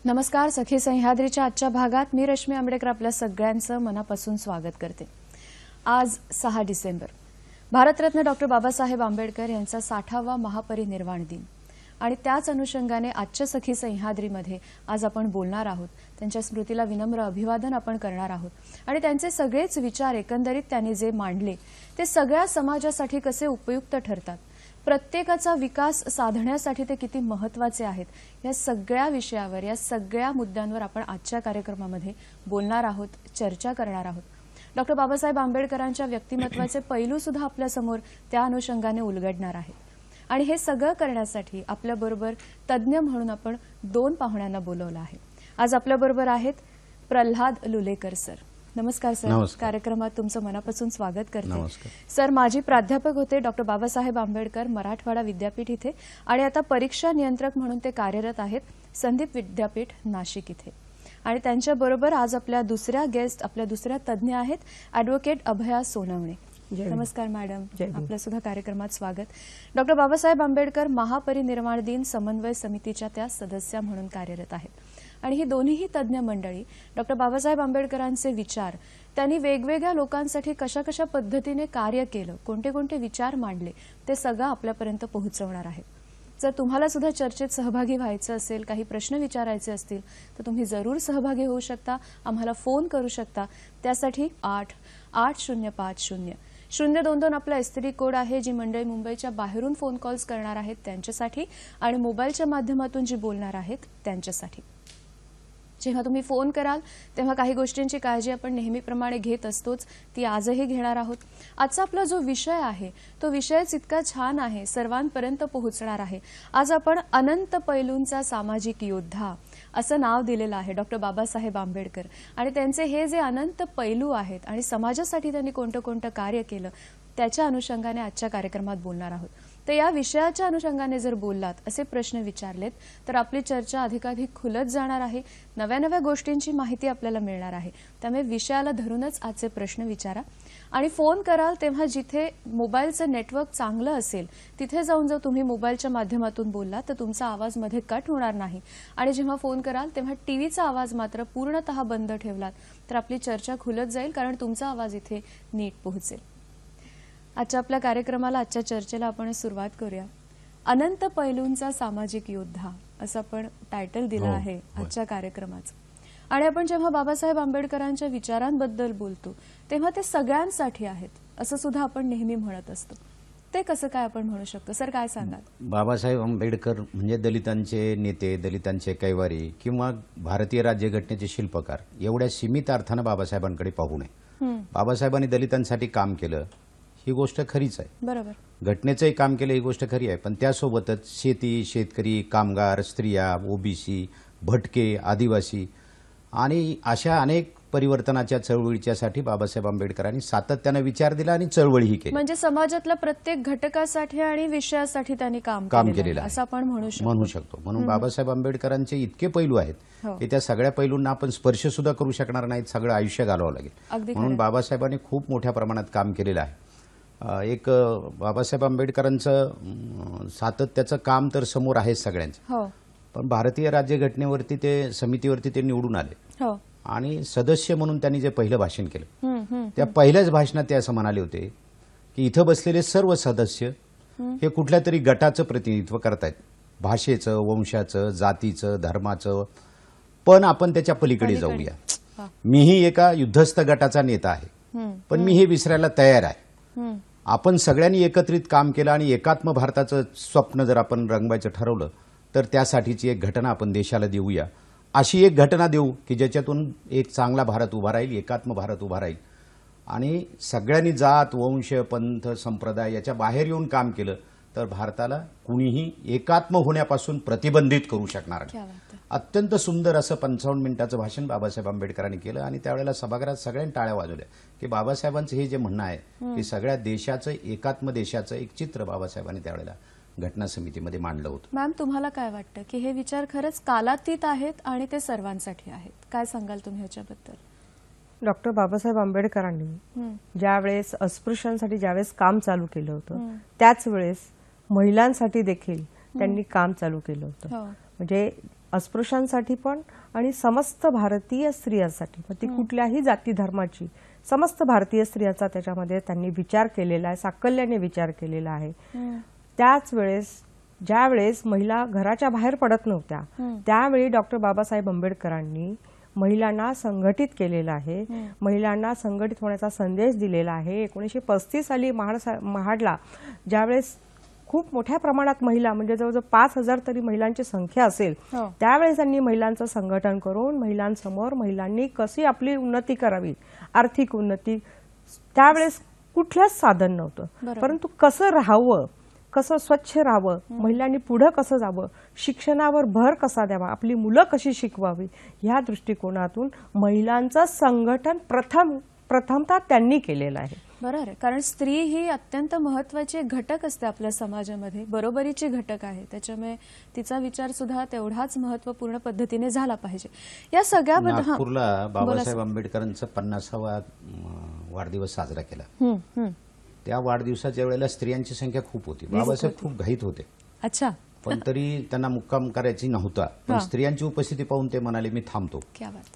नमस्कार. सखी सह्याद्रीच्या आजच्या भागात मी रश्मी आंबेडकर आपल्या सगळ्यांचं मनापासून स्वागत करते. आज 6 डिसेंबर भारतरत्न डॉक्टर बाबासाहेब आंबेडकर यांचा 60वा महापरिनिर्वाण दिन आणि त्याच अनुषंगाने आजच्या सखी सह्याद्रीमध्ये आज आपण बोलणार आहोत. त्यांच्या स्मृतीला विनम्र अभिवादन आपण करणार आहोत आणि त्यांचे सगळेच विचार एकंदरीत त्यांनी जे मांडले ते सगळ्या समाजासाठी कसे उपयुक्त ठरतात, प्रत्येकाचा विकास साधण्यासाठी ते किती महत्त्वाचे आहेत, या सगळ्या विषयावर या सगळ्या मुद्द्यांवर आपण आजच्या कार्यक्रमामध्ये बोलणार आहोत, चर्चा करणार आहोत. डॉक्टर बाबासाहेब आंबेडकरांच्या व्यक्तिमत्वाचे पैलू सुद्धा आपल्या समोर त्या अनुषंगाने उलगडणार आहेत. आणि हे सगळं करण्यासाठी आपल्याबरोबर तज्ज्ञ म्हणून आपण 2 पाहुण्यांना बोलवलं आहे. आज आपल्याबरोबर आहेत प्रल्हाद लुलेकर सर. नमस्कार सर. कार्यक्रमात तुमचं मनापासून स्वागत करते. सर माजी प्राध्यापक होते डॉक्टर बाबासाहेब आंबेडकर मराठवाडा विद्यापीठ इथे आणि आता परीक्षा नियंत्रक म्हणून ते कार्यरत आहेत संदीप विद्यापीठ नाशिक इथे. आणि त्यांच्याबरोबर आज आपल्या दुसऱ्या तज्ज्ञ आहेत ॲडव्होकेट अभया सोनवणे. नमस्कार मॅडम, आपलं सुद्धा कार्यक्रमात स्वागत. डॉक्टर बाबासाहेब आंबेडकर महापरिनिर्वाण दिन समन्वय समितीच्या त्या सदस्या म्हणून कार्यरत आहेत. आणि ही दोन्हीही तज्ज्ञ मंडळी डॉक्टर बाबासाहेब आंबेडकरांचे विचार, त्यांनी वेगवेगळ्या लोकांसाठी कशा कशा पद्धतीने कार्य केलं, कोणते कोणते विचार मांडले, ते सगळं आपल्यापर्यंत पोहोचवणार आहेत. जर तुम्हाला सुद्धा चर्चेत सहभागी व्हायचं असेल, काही प्रश्न विचारायचे असतील तर तुम्ही जरूर सहभागी होऊ शकता, आम्हाला फोन करू शकता. त्यासाठी 88050 आपला एसटीडी कोड आहे. जी मंडळी मुंबईच्या बाहेरून फोन कॉल्स करणार आहेत त्यांच्यासाठी आणि मोबाईलच्या माध्यमातून जी बोलणार आहेत त्यांच्यासाठी. जेव्हा तुम्ही फोन कराल तेव्हा काही गोष्टींची काळजी आपण नेहमीप्रमाणे घेत असतोच, ती आजही घेणार आहोत. आजचा आपला जो विषय आहे तो विषयच इतका छान आहे, सर्वांपर्यंत पोहोचणार आहे. आज आपण अनंत पैलूंचा सामाजिक योद्धा असं नाव दिलेलं आहे डॉक्टर बाबासाहेब आंबेडकर. आणि त्यांचे हे जे अनंत पैलू आहेत आणि समाजासाठी त्यांनी कोणतं कोणतं कार्य केलं त्याच्या अनुषंगाने आजच्या कार्यक्रमात बोलणार आहोत. तर या विषयाच्या अनुषंगाने जर बोललात, असे प्रश्न विचारलेत तर आपली चर्चा अधिकाधिक खुलत जाणार आहे, नव्या नव्या गोष्टींची माहिती आपल्याला मिळणार आहे. त्यामुळे विषयाला धरूनच आजचे प्रश्न विचारा आणि फोन कराल तेव्हा जिथे मोबाईलचं नेटवर्क चांगलं असेल तिथे जाऊन जर तुम्ही मोबाईलच्या माध्यमातून बोललात तर तुमचा आवाज मध्ये कट होणार नाही. आणि जेव्हा फोन कराल तेव्हा टीव्हीचा आवाज मात्र पूर्णतः बंद ठेवलात तर आपली चर्चा खुलत जाईल, कारण तुमचा आवाज इथे नीट पोहोचेल. आजच्या आपल्या कार्यक्रमाला, आजच्या चर्चेला आपण सुरुवात करूया. अनंत पैलूंचा सामाजिक योद्धा असं आपण टायटल दिलं आहे आजच्या कार्यक्रमाचं. आणि आपण जेव्हा बाबासाहेब आंबेडकरांच्या विचारांबद्दल बोलतो तेव्हा ते सगळ्यांसाठी आहेत असं सुद्धा आपण नेहमी म्हणत असतो. ते कसं काय आपण म्हणू शकतो सर, काय सांगाल? बाबासाहेब आंबेडकर म्हणजे दलितांचे नेते, दलितांचे कैवारी किंवा भारतीय राज्यघटनेचे शिल्पकार एवढ्या सीमित अर्थानं बाबासाहेबांकडे पाहू नये. बाबासाहेबांनी दलितांसाठी काम केलं ही गोष्ट खरीच आहे, बरोबर. घटनेचंही काम केलं ही गोष्ट खरी आहे, पण त्यासोबतच शेती, शेतकरी, कामगार, स्त्रिया, ओबीसी, भटके, आदिवासी आणि अशा अनेक परिवर्तनाच्या चळवळीच्यासाठी बाबासाहेब आंबेडकरांनी सातत्याने विचार दिला आणि चळवळीही केली. म्हणजे समाजातल्या प्रत्येक घटकासाठी आणि विषयासाठी त्यांनी काम केलेलं असं आपण म्हणू शकतो. म्हणून बाबासाहेब आंबेडकरांचे इतके पैलू आहेत की त्या सगळ्या पैलूंना आपण स्पर्श सुद्धा करू शकणार नाहीत, सगळं आयुष्य घालवावं लागेल. म्हणून बाबासाहेबांनी खूप मोठ्या प्रमाणात काम केलेलं आहे. एक बाबासाहेब आंबेडकरांचं सातत्याचं काम तर समोर आहे सगळ्यांचं, पण भारतीय राज्यघटनेवरती ते समितीवरती ते निवडून आले आणि सदस्य म्हणून त्यांनी जे पहिलं भाषण केलं त्या पहिल्याच भाषणात ते असं म्हणाले होते की इथं बसलेले सर्व सदस्य हे कुठल्या तरी गटाचं प्रतिनिधित्व करतायत, भाषेचं, वंशाचं, जातीचं, धर्माचं, पण आपण त्याच्या पलीकडे जाऊया. मीही एका युद्धस्थ गटाचा नेता आहे, पण मी हे विसरायला तयार आहे. आपण सगळ्यांनी एकत्रित काम केलं आणि एकात्म भारताचं स्वप्न जर आपण रंगवायचं ठरवलं तर त्यासाठीची एक घटना आपण देशाला देऊया. अशी एक घटना देऊ की ज्याच्यातून एक चांगला भारत उभा राहील, एकात्म भारत उभा राहील. आणि सगळ्यांनी जात, वंश, पंथ, संप्रदाय याच्या बाहेर येऊन काम केलं तर भारताला कुणीही एकात्म होण्यापासून प्रतिबंधित करू शकणार नाही. अत्यंत सुंदर असं 55 मिनिटाचं भाषण बाबासाहेब आंबेडकरांनी केलं आणि त्यावेळेला सभागृहात सगळ्यांनी टाळ्या वाजवल्या की बाबासाहेबांचं हे जे म्हणणं आहे की सगळ्या देशाचं, एकात्म देशाचं एक चित्र बाबासाहेबांनी त्यावेळेला घटना समितीमध्ये मांडलं होतं. मॅम, तुम्हाला काय वाटतं की हे विचार खरंच कालातीत आहेत आणि ते सर्वांसाठी आहेत? काय सांगाल तुम्ही ह्याच्याबद्दल? डॉक्टर बाबासाहेब आंबेडकरांनी ज्यावेळेस अस्पृश्यांसाठी ज्यावेळेस काम चालू केलं होतं त्याच वेळेस महिलांसाठी देखील त्यांनी काम चालू केलं होतं. म्हणजे अस्पृश्यांसाठी पण आणि समस्त भारतीय स्त्रियांसाठी, मग ती कुठल्याही जाती धर्माची, समस्त भारतीय स्त्रियांचा त्याच्यामध्ये त्यांनी विचार केलेला आहे, साकल्याने विचार केलेला आहे. त्याच वेळेस ज्या वेळेस महिला घराच्या बाहेर पडत नव्हत्या त्यावेळी डॉक्टर बाबासाहेब आंबेडकरांनी महिलांना संघटित केलेलं आहे, महिलांना संघटित होण्याचा संदेश दिलेला आहे. 1935 साली महाडला ज्यावेळेस खूप मोठ्या प्रमाणात महिला म्हणजे जवळजवळ 5,000 तरी महिलांची संख्या असेल, त्यावेळेस त्यांनी महिलांचं संघटन करून महिलांसमोर महिलांनी कशी आपली उन्नती करावी, आर्थिक उन्नती, त्यावेळेस कुठलंच साधन नव्हतं, परंतु कसं राहावं, कसं स्वच्छ राहावं, महिलांनी पुढे कसं जावं, शिक्षणावर भर कसा द्यावा, आपली मुलं कशी शिकवावी, ह्या दृष्टिकोनातून महिलांचं संघटन प्रथमतः त्यांनी केलेलं आहे. बरोबर, कारण स्त्री ही अत्यंत महत्वाची घटक असते आपल्या समाजामध्ये, बरोबरीची घटक आहे, त्याच्यामुळे तिचा विचार सुद्धा तेवढाच महत्वपूर्ण पद्धतीने झाला पाहिजे. या सगळ्याबद्दल नागपूरला बाबासाहेब आंबेडकरांचा 50वा वाढदिवस साजरा केला. त्या वाढदिवसाच्या वेळेला स्त्रियांची संख्या खूप होती. बाबासाहेब खूप घाईत होते. अच्छा. पण तरी त्यांना मुक्काम करायची नव्हता, पण स्त्रियांची उपस्थिती पाहून ते म्हणाले मी थांबतो.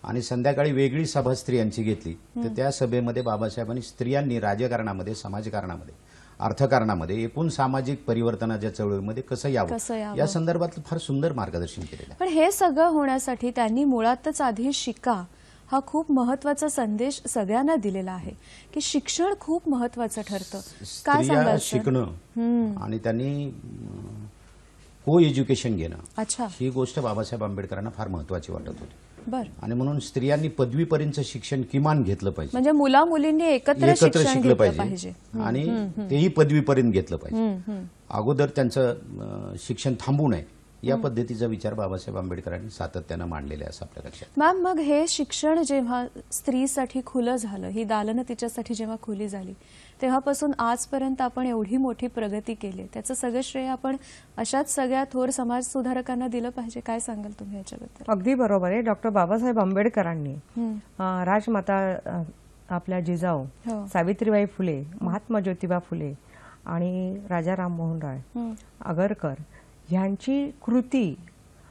आणि संध्याकाळी वेगळी सभा स्त्रियांची घेतली. तर त्या सभेमध्ये बाबासाहेबांनी स्त्रियांनी राजकारणामध्ये, समाजकारणामध्ये, अर्थकारणामध्ये, एकूण सामाजिक परिवर्तनाच्या चळवळीमध्ये कसं यावं या संदर्भात फार सुंदर मार्गदर्शन केलेलं. पण हे सगळं होण्यासाठी त्यांनी मुळातच आधी शिका हा खूप महत्वाचा संदेश सगळ्यांना दिलेला आहे की शिक्षण खूप महत्वाचं ठरतं. काय सांगाल? शिकणं आणि त्यांनी को एज्युकेशन घेणं, अच्छा, ही गोष्ट बाबासाहेब आंबेडकरांना फार महत्वाची वाटत होती. बर. आणि म्हणून स्त्रियांनी पदवीपर्यंत शिक्षण किमान घेतलं पाहिजे, म्हणजे मुला मुलींनी एकत्र शिकलं पाहिजे आणि तेही पदवीपर्यंत घेतलं पाहिजे. अगोदर त्यांचं शिक्षण थांबू नये या पद्धतीचा विचार बाबासाहेब आंबेडकरांनी सातत्यानं मांडलेला आहे असं आपल्या लक्षात. मॅम, मग हे शिक्षण जेव्हा स्त्रीसाठी खुलं झालं, ही दालनं तिच्यासाठी जेव्हा खुली झाली, तेव्हापासून आजपर्यंत आपण एवढी मोठी प्रगती केली, त्याचं सगळं श्रेय आपण अशाच सगळ्या थोर समाज सुधारकांना दिलं पाहिजे. काय सांगाल तुम्ही याच्याबद्दल? अगदी बरोबर आहे. डॉक्टर बाबासाहेब आंबेडकरांनी राजमाता आपल्या जिजाऊ सावित्रीबाई फुले, महात्मा ज्योतिबा फुले आणि राजा राममोहन राय आगरकर यांची कृती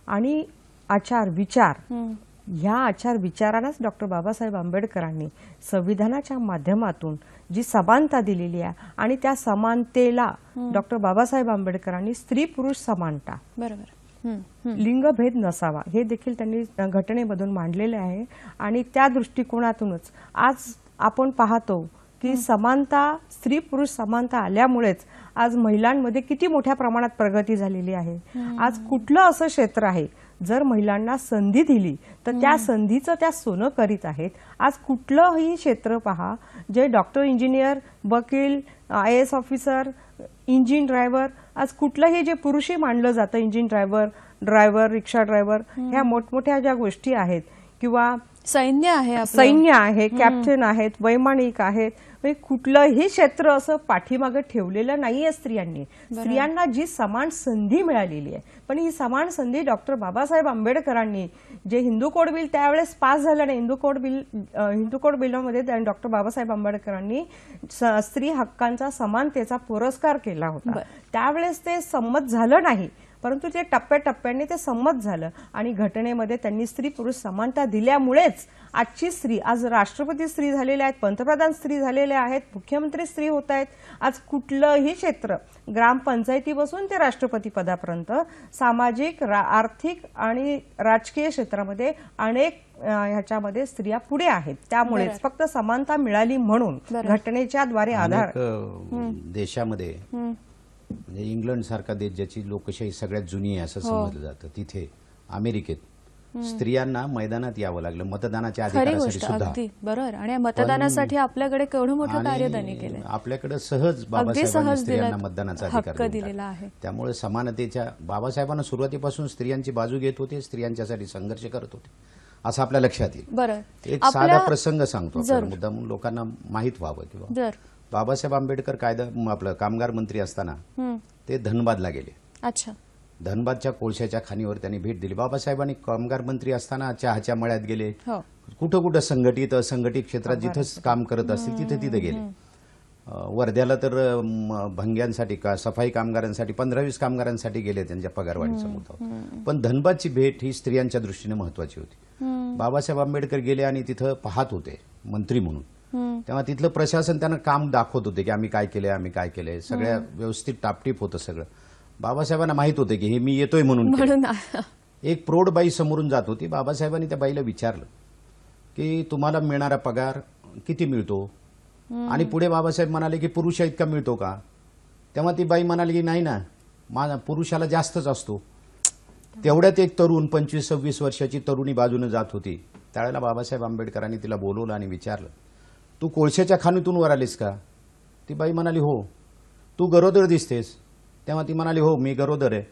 आणि आचार विचार, ह्या आचार विचारांनाच डॉक्टर बाबासाहेब आंबेडकरांनी संविधानाच्या माध्यमातून जी समानता दिलेली आहे आणि त्या समानतेला डॉक्टर बाबासाहेब आंबेडकरांनी स्त्री पुरुष समानता, बरोबर, लिंगभेद नसावा हे देखील त्यांनी घटनेमधून मांडलेले आहे. आणि त्या दृष्टिकोनातूनच आज आपण पाहतो की समानता, स्त्री पुरुष समानता आल्यामुळेच आज महिलांमध्ये किती मोठ्या प्रमाणात प्रगती झालेली आहे. आज कुठलं असं क्षेत्र आहे जर महिलांना संधी दिली तर त्या संधीचं त्या सोनं करीत आहेत. आज कुठलंही क्षेत्र पहा जे डॉक्टर, इंजिनियर, वकील, IAS ऑफिसर, इंजिन ड्रायव्हर, आज कुठलंही जे पुरुषही मानलं जातं, इंजिन ड्रायव्हर, रिक्षा ड्रायव्हर, ह्या मोठमोठ्या ज्या गोष्टी आहेत, किंवा सैन्य आहे, कॅप्टन आहेत, वैमानिक आहेत, कुठलंही क्षेत्र असं पाठीमागे ठेवलेलं नाहीये स्त्रियांनी. स्त्रियांना जी समान संधी मिळालेली आहे, पण ही समान संधी डॉक्टर बाबासाहेब आंबेडकरांनी जे हिंदू कोड बिल त्यावेळेस पास झालं नाही, हिंदू कोड बिलमध्ये डॉक्टर बाबासाहेब आंबेडकरांनी स्त्री हक्कांचा, समानतेचा पुरस्कार केला होता. त्यावेळेस ते संमत झालं नाही, परंतु ते टप्प्याटप्प्याने ते संमत झालं आणि घटनेमध्ये त्यांनी स्त्री पुरुष समानता दिल्यामुळेच आजची स्त्री, आज राष्ट्रपती स्त्री झालेल्या आहेत, पंतप्रधान स्त्री झालेल्या आहेत, मुख्यमंत्री स्त्री होत आहेत. आज कुठलंही क्षेत्र, ग्रामपंचायतीपासून ते राष्ट्रपती पदापर्यंत, सामाजिक, आर्थिक आणि राजकीय क्षेत्रामध्ये अनेक ह्याच्यामध्ये स्त्रिया पुढे आहेत. त्यामुळेच फक्त समानता मिळाली म्हणून घटनेच्या द्वारे आधार देशामध्ये, म्हणजे इंग्लंड सारखा देश ज्याची लोकशाही सगळ्यात जुनी आहे असं समजलं जातं, तिथे अमेरिकेत स्त्रियांना मैदानात यावं लागलं मतदानाच्या अधिकारासाठी सुद्धा. बरोबर. आणि मतदानासाठी आपल्याकडे केवढं मोठं कार्य त्यांनी केलं. आपल्याकडे सहज बाबासाहेबांनी स्त्रियांना मतदानाचा अधिकार दिलेला आहे. त्यामुळे समानतेच्या, बाबासाहेबांना सुरुवातीपासून स्त्रियांची बाजू घेत होते, स्त्रियांच्यासाठी संघर्ष करत होते असं आपल्या लक्षात येईल. बरं, एक साधा प्रसंग सांगतो मुद्दा म्हणून लोकांना माहित व्हावं. किंवा बाबासाहेब आंबेडकर आपलं कामगार मंत्री असताना ते धनबादला गेले. अच्छा. धनबादच्या कोळशाच्या खाणीवर त्यांनी भेट दिली. बाबासाहेबांनी कामगार मंत्री असताना चहाच्या मळ्यात गेले, कुठं कुठं संघटित असंघटित क्षेत्रात जिथं काम करत असतील तिथे गेले. वर्ध्याला तर भंग्यांसाठी सफाई कामगारांसाठी 15-20 कामगारांसाठी गेले त्यांच्या पगारवाढीचा मुद्दा होता. पण धनबादची भेट ही स्त्रियांच्या दृष्टीने महत्वाची होती. बाबासाहेब आंबेडकर गेले आणि तिथं पाहत होते मंत्री म्हणून. तेव्हा तिथलं प्रशासन त्यांना काम दाखवत होते की आम्ही काय केलंय, आम्ही काय केलंय, सगळ्या व्यवस्थित टापटीप होतं सगळं. बाबासाहेबांना माहित होते की हे मी येतोय म्हणून. एक प्रौढ बाई समोरून जात होती. बाबासाहेबांनी त्या बाईला विचारलं की तुम्हाला मिळणारा पगार किती मिळतो, आणि पुढे बाबासाहेब म्हणाले की पुरुषा इतका मिळतो का. तेव्हा ती बाई म्हणाली की नाही ना, पुरुषाला जास्तच असतो. तेवढ्यात एक तरुण 25-26 वर्षाची तरुणी बाजूने जात होती. त्यावेळेला बाबासाहेब आंबेडकरांनी तिला बोलवलं आणि विचारलं, तू कोळशाच्या खाणीतून वर आलीस का. ती बाई म्हणाली हो. तू गरोदर दिसतेस. तेव्हा ती म्हणाली हो मी गरोदर आहे.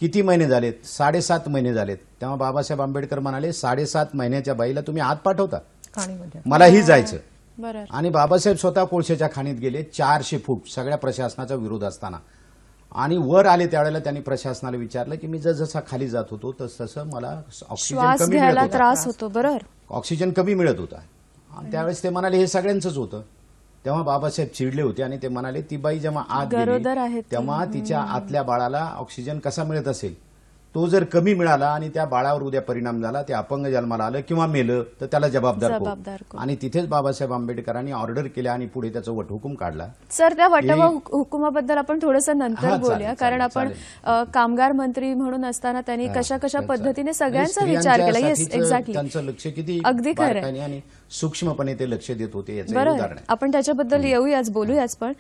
किती महिने झालेत. 7.5 महिने झालेत. तेव्हा बाबासाहेब आंबेडकर म्हणाले 7.5 महिन्याच्या बाईला तुम्ही आत पाठवता, मलाही जायचं. आणि बाबासाहेब स्वतः कोळशाच्या खाणीत गेले 400 फूट सगळ्या प्रशासनाचा विरोध असताना, आणि वर आले त्यावेळेला त्यांनी प्रशासनाला विचारलं की मी जसं खाली जात होतो तसं मला ऑक्सिजन कमी मिळत होता, त्रास होतो. बरोबर, ऑक्सिजन कमी मिळत होता. आणि त्यावेळेस ते म्हणाले हे सगळ्यांचंच होतं. तेव्हा बाबासाहेब चिडले होते आणि ते म्हणाले ती बाई जेव्हा आत गेली तेव्हा तिच्या आतल्या बाळाला ऑक्सिजन कसा मिळत असेल. तो जर कमी मिळाला आणि त्या बाळावर उद्या परिणाम झाला, ते अपंग जन्माला आलं किंवा मेलं तर त्याला जबाबदार कोण. आणि तिथेच बाबासाहेब आंबेडकरांनी ऑर्डर केल्या आणि पुढे त्याचा वटहुकूम काढला. सर, त्या वटहुकुमाबद्दल आपण थोडंसं नंतर बोलूया, कारण आपण कामगार मंत्री म्हणून असताना त्यांनी कशा कशा पद्धतीने सगळ्यांचा विचार केला. Yes, exactly. त्यांचं लक्ष किती अगदी खरं आणि सूक्ष्मपणे ते लक्ष देत होते याचं बरोबर. उदाहरण आहे. आपण त्याच्याबद्दल येऊयाच, बोलूयाच. पण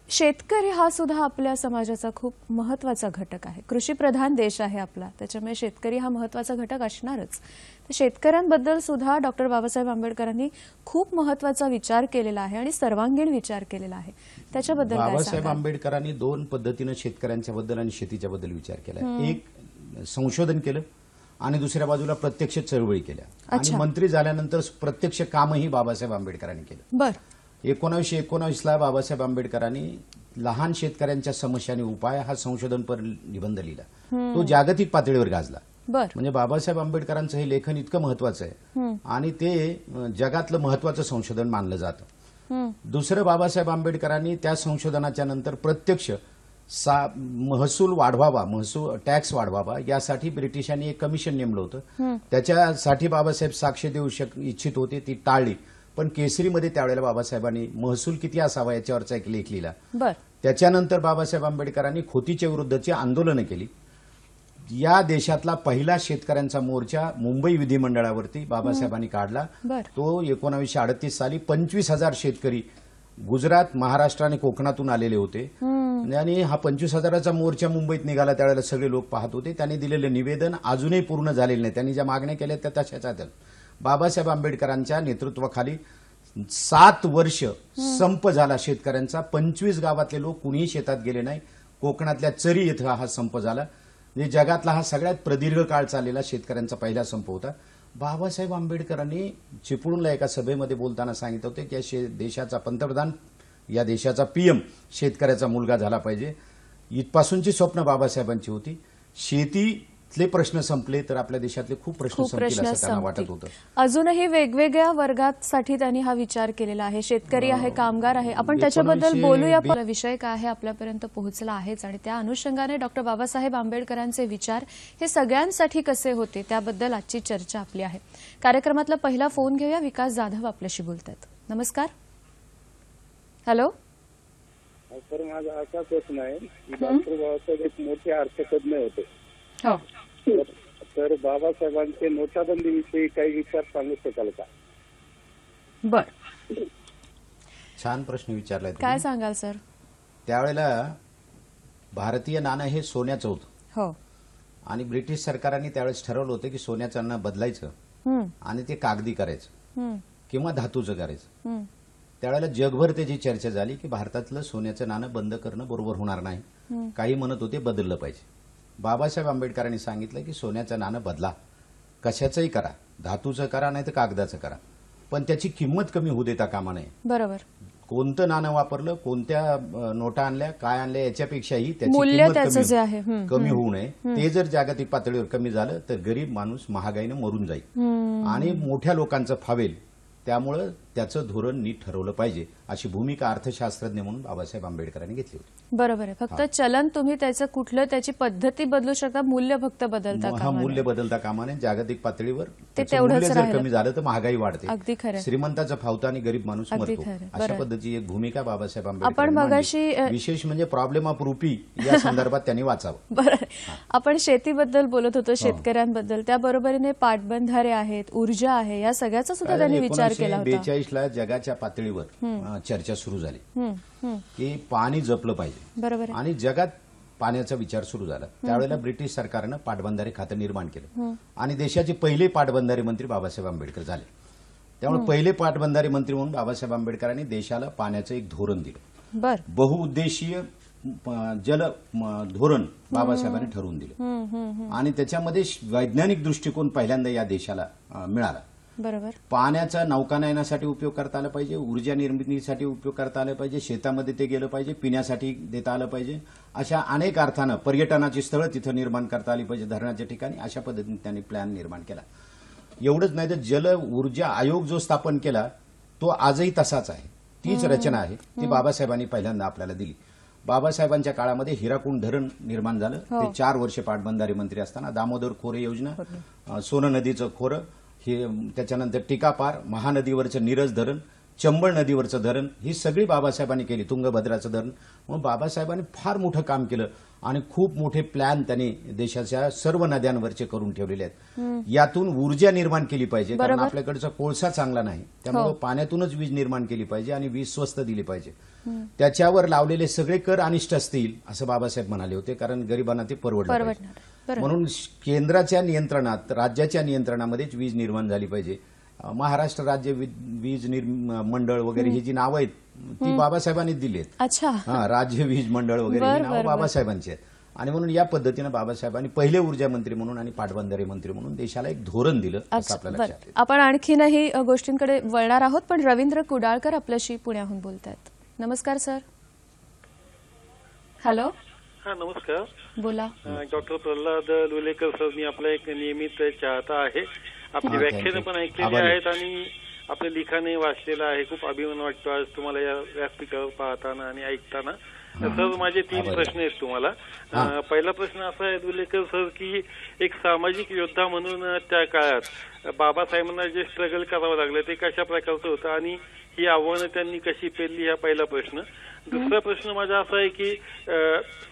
शेतकरी हा सुद्धा आपल्या समाजाचा खूप महत्वाचा घटक आहे. कृषीप्रधान देश आहे आपला, त्याच्यामुळे शेतकरी हा महत्वाचा घटक असणारच. तर शेतकऱ्यांबद्दल सुद्धा डॉक्टर बाबासाहेब आंबेडकरांनी खूप महत्वाचा विचार केलेला आहे आणि सर्वांगीण विचार केलेला आहे. त्याच्याबद्दल बाबासाहेब आंबेडकरांनी 2 पद्धतीने शेतकऱ्यांच्या बद्दल आणि शेतीच्या बद्दल विचार केला. एक संशोधन केलं आणि दुसऱ्या बाजूला प्रत्यक्ष चळवळी केल्या. आणि मंत्री झाल्यानंतर प्रत्यक्ष कामही बाबासाहेब आंबेडकरांनी केलं. बरं. 1919ला बाबासाहेब आंबेडकरांनी लहान शेतकऱ्यांच्या समस्या आणि उपाय हा संशोधनपर निबंध लिहिला. तो जागतिक पातळीवर गाजला. म्हणजे बाबासाहेब आंबेडकरांचं हे लेखन इतकं महत्वाचं आहे आणि ते जगातलं महत्वाचं संशोधन मानलं जातं. दुसरं, बाबासाहेब आंबेडकरांनी त्या संशोधनाच्या नंतर प्रत्यक्ष महसूल वाढवावा, टॅक्स वाढवावा यासाठी ब्रिटिशांनी एक कमिशन नेमलं होतं. त्याच्यासाठी बाबासाहेब साक्ष देऊ इच्छित होते, ती टाळली. पण केसरीमध्ये त्यावेळेला बाबासाहेबांनी महसूल किती असावा याच्यावरचा एक लेख लिहिला. त्याच्यानंतर बाबासाहेब आंबेडकरांनी खोतीच्या विरुद्धची आंदोलनं केली. या देशातला पहिला शेतकऱ्यांचा मोर्चा मुंबई विधिमंडळावरती बाबासाहेबांनी काढला. तो 1938 साली 25,000 शेतकरी गुजरात, महाराष्ट्र आणि कोकणातून आलेले होते. आणि हा 25,000चा मोर्चा मुंबईत निघाला. त्यावेळेला सगळे लोक पाहत होते. त्यांनी दिलेलं निवेदन अजूनही पूर्ण झालेलं नाही. त्यांनी ज्या मागण्या केल्या त्या तशाच आहेत. बाबासाहेब आंबेडकरांच्या नेतृत्वाखाली 7 वर्ष संप झाला शेतकऱ्यांचा. 25 गावातले लोक कुणीही शेतात गेले नाही. कोकणातल्या चरी इथं हा संप झाला. म्हणजे जगातला हा सगळ्यात प्रदीर्घ काळ चाललेला शेतकऱ्यांचा पहिला संप होता. बाबासाहेब आंबेडकरांनी चिपळूणला एका सभेमध्ये बोलताना सांगितलं होते की देशाचा पंतप्रधान, या देशाचा पीएम शेतकऱ्याचा मुलगा झाला पाहिजे. इथपासूनची स्वप्न बाबासाहेबांची होती. शेतीतले प्रश्न संपले तर आपल्या देशातले खूप प्रश्न संपतील असं त्यांना वाटत होतं. अजूनही वेगवेगळ्या वर्गासाठी त्यांनी हा विचार केलेला आहे. शेतकरी आहे, कामगार आहे. आपण त्याच्याबद्दल बोलूया. विषय काय आहे आपल्यापर्यंत पोहोचला आहेच आणि त्या अनुषंगाने डॉक्टर बाबासाहेब आंबेडकरांचे विचार हे सगळ्यांसाठी कसे होते त्याबद्दल आजची चर्चा आपली आहे. कार्यक्रमातला पहिला फोन घेऊया. विकास जाधव आपल्याशी बोलतात. नमस्कार. हॅलो सर, माझा असा प्रश्न आहे की डॉक्टर बाबासाहेब एक मोठे अर्थतज्ञ होते. तर बाबासाहेबांचे नोटाबंदीविषयी काही विचार सांगू शकाल का? बर, छान प्रश्न विचारलाय. काय सांगाल सर? त्यावेळेला भारतीय नाणं हे सोन्याचं होतं आणि ब्रिटिश सरकारांनी त्यावेळेस ठरवलं होतं की सोन्याचं नाणं बदलायचं आणि ते कागदी करायचं किंवा धातूचं करायचं. त्यावेळेला जगभर त्याची चर्चा झाली की भारतातलं सोन्याचं नाणं बंद करणं बरोबर होणार नाही. काही म्हणत होते बदललं पाहिजे. बाबासाहेब आंबेडकरांनी सांगितलं की सोन्याचं नाणं बदला, कशाचंही करा, धातूचं करा नाही तर कागदाचं करा, पण त्याची किंमत कमी होऊ देता कामा नये. बरोबर. कोणतं नाणं वापरलं, कोणत्या नोटा आणल्या, काय आणल्या याच्यापेक्षाही त्याची किंमत कमी होऊ नये. ते जर जागतिक पातळीवर कमी झालं तर गरीब माणूस महागाईनं मरून जाईल आणि मोठ्या लोकांचं फावेल. त्यामुळं त्याचं धोरण नीट ठरवलं पाहिजे अशी भूमिका अर्थशास्त्रज्ञ म्हणून बाबासाहेब आंबेडकरांनी घेतली होती. बरोबर आहे. फक्त चलन तुम्ही त्याचं कुठलं त्याची पद्धती बदलू शकता, मूल्य फक्त बदलता हा कामा मूल्य बदलता कामा नये. जागतिक पातळीवर त्याचं तेवढंच मूल्य जर राहिलं. कमी झालं तर महागाई वाढते, अगदी खरं. श्रीमंताचं फावतं आणि गरीब माणूस अगदी मरतो. खरं. अशा बरं. पद्धतीची एक भूमिका बाबासाहेब आपण आंबेडकर मगाशी विशेष म्हणजे प्रॉब्लेम ऑफ रुपी या संदर्भात त्यांनी वाचावं. बरं, आपण शेतीबद्दल बोलत होतो, शेतकऱ्यांबद्दल. त्याबरोबरीने पाटबंधारे आहेत, ऊर्जा आहे, या सगळ्याचा सुद्धा त्यांनी विचार केला होता. 1942ला जगाच्या पातळीवर चर्चा सुरू झाली की पाणी जपलं पाहिजे. बरोबर आहे. आणि जगात पाण्याचा विचार सुरू झाला. त्यावेळेला ब्रिटिश सरकारनं पाटबंधारे खातं निर्माण केलं आणि देशाचे पहिले पाटबंधारे मंत्री बाबासाहेब आंबेडकर झाले. त्यामुळे पहिले पाटबंधारे मंत्री म्हणून बाबासाहेब आंबेडकरांनी देशाला पाण्याचं एक धोरण दिलं. बर, बहुउद्देशीय जल धोरण बाबासाहेबांनी ठरवून दिलं आणि त्याच्यामध्ये वैज्ञानिक दृष्टिकोन पहिल्यांदा या देशाला मिळाला. बरोबर. पाण्याचा नौकानयनासाठी उपयोग करता आला पाहिजे, ऊर्जा निर्मितीसाठी उपयोग करता आला पाहिजे, शेतामध्ये ते गेलं पाहिजे, पिण्यासाठी देता आलं पाहिजे. अशा अनेक अर्थानं पर्यटनाची स्थळं तिथं निर्माण करता आली पाहिजे धरणाच्या ठिकाणी. अशा पद्धतीने त्यांनी प्लॅन निर्माण केला. एवढंच नाही तर जल ऊर्जा आयोग जो स्थापन केला तो आजही तसाच आहे. तीच रचना आहे, ती बाबासाहेबांनी पहिल्यांदा आपल्याला दिली. बाबासाहेबांच्या काळामध्ये हिराकुंड धरण निर्माण झालं. ते 4 वर्ष पाटबंधारे मंत्री असताना. दामोदर खोरे योजना, सोन नदीचं खोरं, हे त्याच्यानंतर टिकापार, महानदीवरचं नीरज धरण, चंबळ नदीवरचं धरण, ही सगळी बाबासाहेबांनी केली. तुंगभद्राचं धरण. मग बाबासाहेबांनी फार मोठं काम केलं आणि खूप मोठे प्लॅन त्यांनी देशाच्या सर्व नद्यांवरचे करून ठेवलेले आहेत. यातून ऊर्जा निर्माण केली पाहिजे, कारण आपल्याकडचा कोळसा चांगला नाही. त्यामुळे पाण्यातूनच वीज निर्माण केली पाहिजे आणि वीज स्वस्त दिली पाहिजे. त्याच्यावर लावलेले सगळे कर अनिष्ट असतील असं बाबासाहेब म्हणाले होते, कारण गरिबांना ते परवडलं पाहिजे. म्हणून केंद्राच्या नियंत्रणात, राज्याच्या नियंत्रणामध्येच वीज निर्माण झाली पाहिजे. महाराष्ट्र राज्य वीज मंडळ वगैरे ही जी नावं आहेत ती बाबासाहेबांनी दिली आहेत. अच्छा. राज्य वीज मंडळ वगैरे ही नावं बाबासाहेबांची आहेत. आणि म्हणून या पद्धतीनं बाबासाहेबांनी पहिले ऊर्जा मंत्री म्हणून आणि पाटबंधारे मंत्री म्हणून देशाला एक धोरण दिलं असं आपल्याला लक्षात येतं. आपण आणखीनही गोष्टींकडे वळणार आहोत, पण रवींद्र कुडाळकर आपल्याशी पुण्याहून बोलतायत. नमस्कार सर. हॅलो. हा, नमस्कार. बोला. डॉक्टर प्रल्हाद लुलेकर सर, मी आपला एक नियमित चाहता आहे. आपली व्याख्यानं पण ऐकलेली आहेत आणि आपलं लिखाणही वाचलेलं आहे. खूप अभिमान वाटतो आज तुम्हाला या व्यासपीठावर पाहताना आणि ऐकताना. सर, माझे 3 प्रश्न आहेत तुम्हाला. पहिला प्रश्न असा आहे लुलेकर सर की एक सामाजिक योद्धा म्हणून त्या काळात बाबासाहेबांना जे स्ट्रगल करावं लागलं ते कशा प्रकारचं होतं आणि ही आव्हानं त्यांनी कशी पेलली, हा पहिला प्रश्न. दुसरा प्रश्न माझा असा आहे की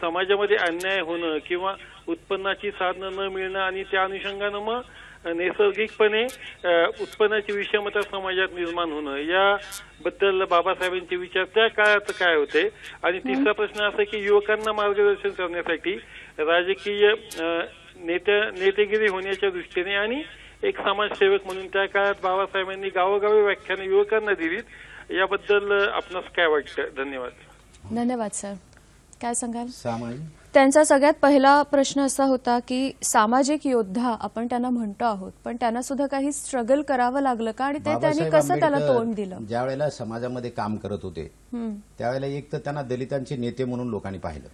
समाजामध्ये अन्याय होणं किंवा उत्पन्नाची साधनं न मिळणं आणि त्या अनुषंगानं मग नैसर्गिकपणे उत्पन्नाची विषमता समाजात निर्माण होणं, याबद्दल बाबासाहेबांचे विचार त्या काळात काय होते. आणि तिसरा प्रश्न असा की युवकांना मार्गदर्शन करण्यासाठी राजकीय नेतेगिरी होण्याच्या दृष्टीने आणि एक समाजसेवक म्हणून त्या काळात बाबासाहेबांनी गावोगावी व्याख्यानं युवकांना दिलीत, याबद्दल आपणास काय वाटतं? धन्यवाद. धन्यवाद सर. काय सांगाल? सामाजिक त्यांचा सगळ्यात पहिला प्रश्न असा होता की सामाजिक योद्धा आपण त्यांना म्हणतो आहोत, पण त्यांना सुद्धा काही स्ट्रगल करावं लागलं का आणि ते त्यांनी कसं त्याला तोंड दिलं? ज्या वेळेला समाजामध्ये काम करत होते त्यावेळेला एक तर त्यांना दलितांचे नेते म्हणून लोकांनी पाहिलं.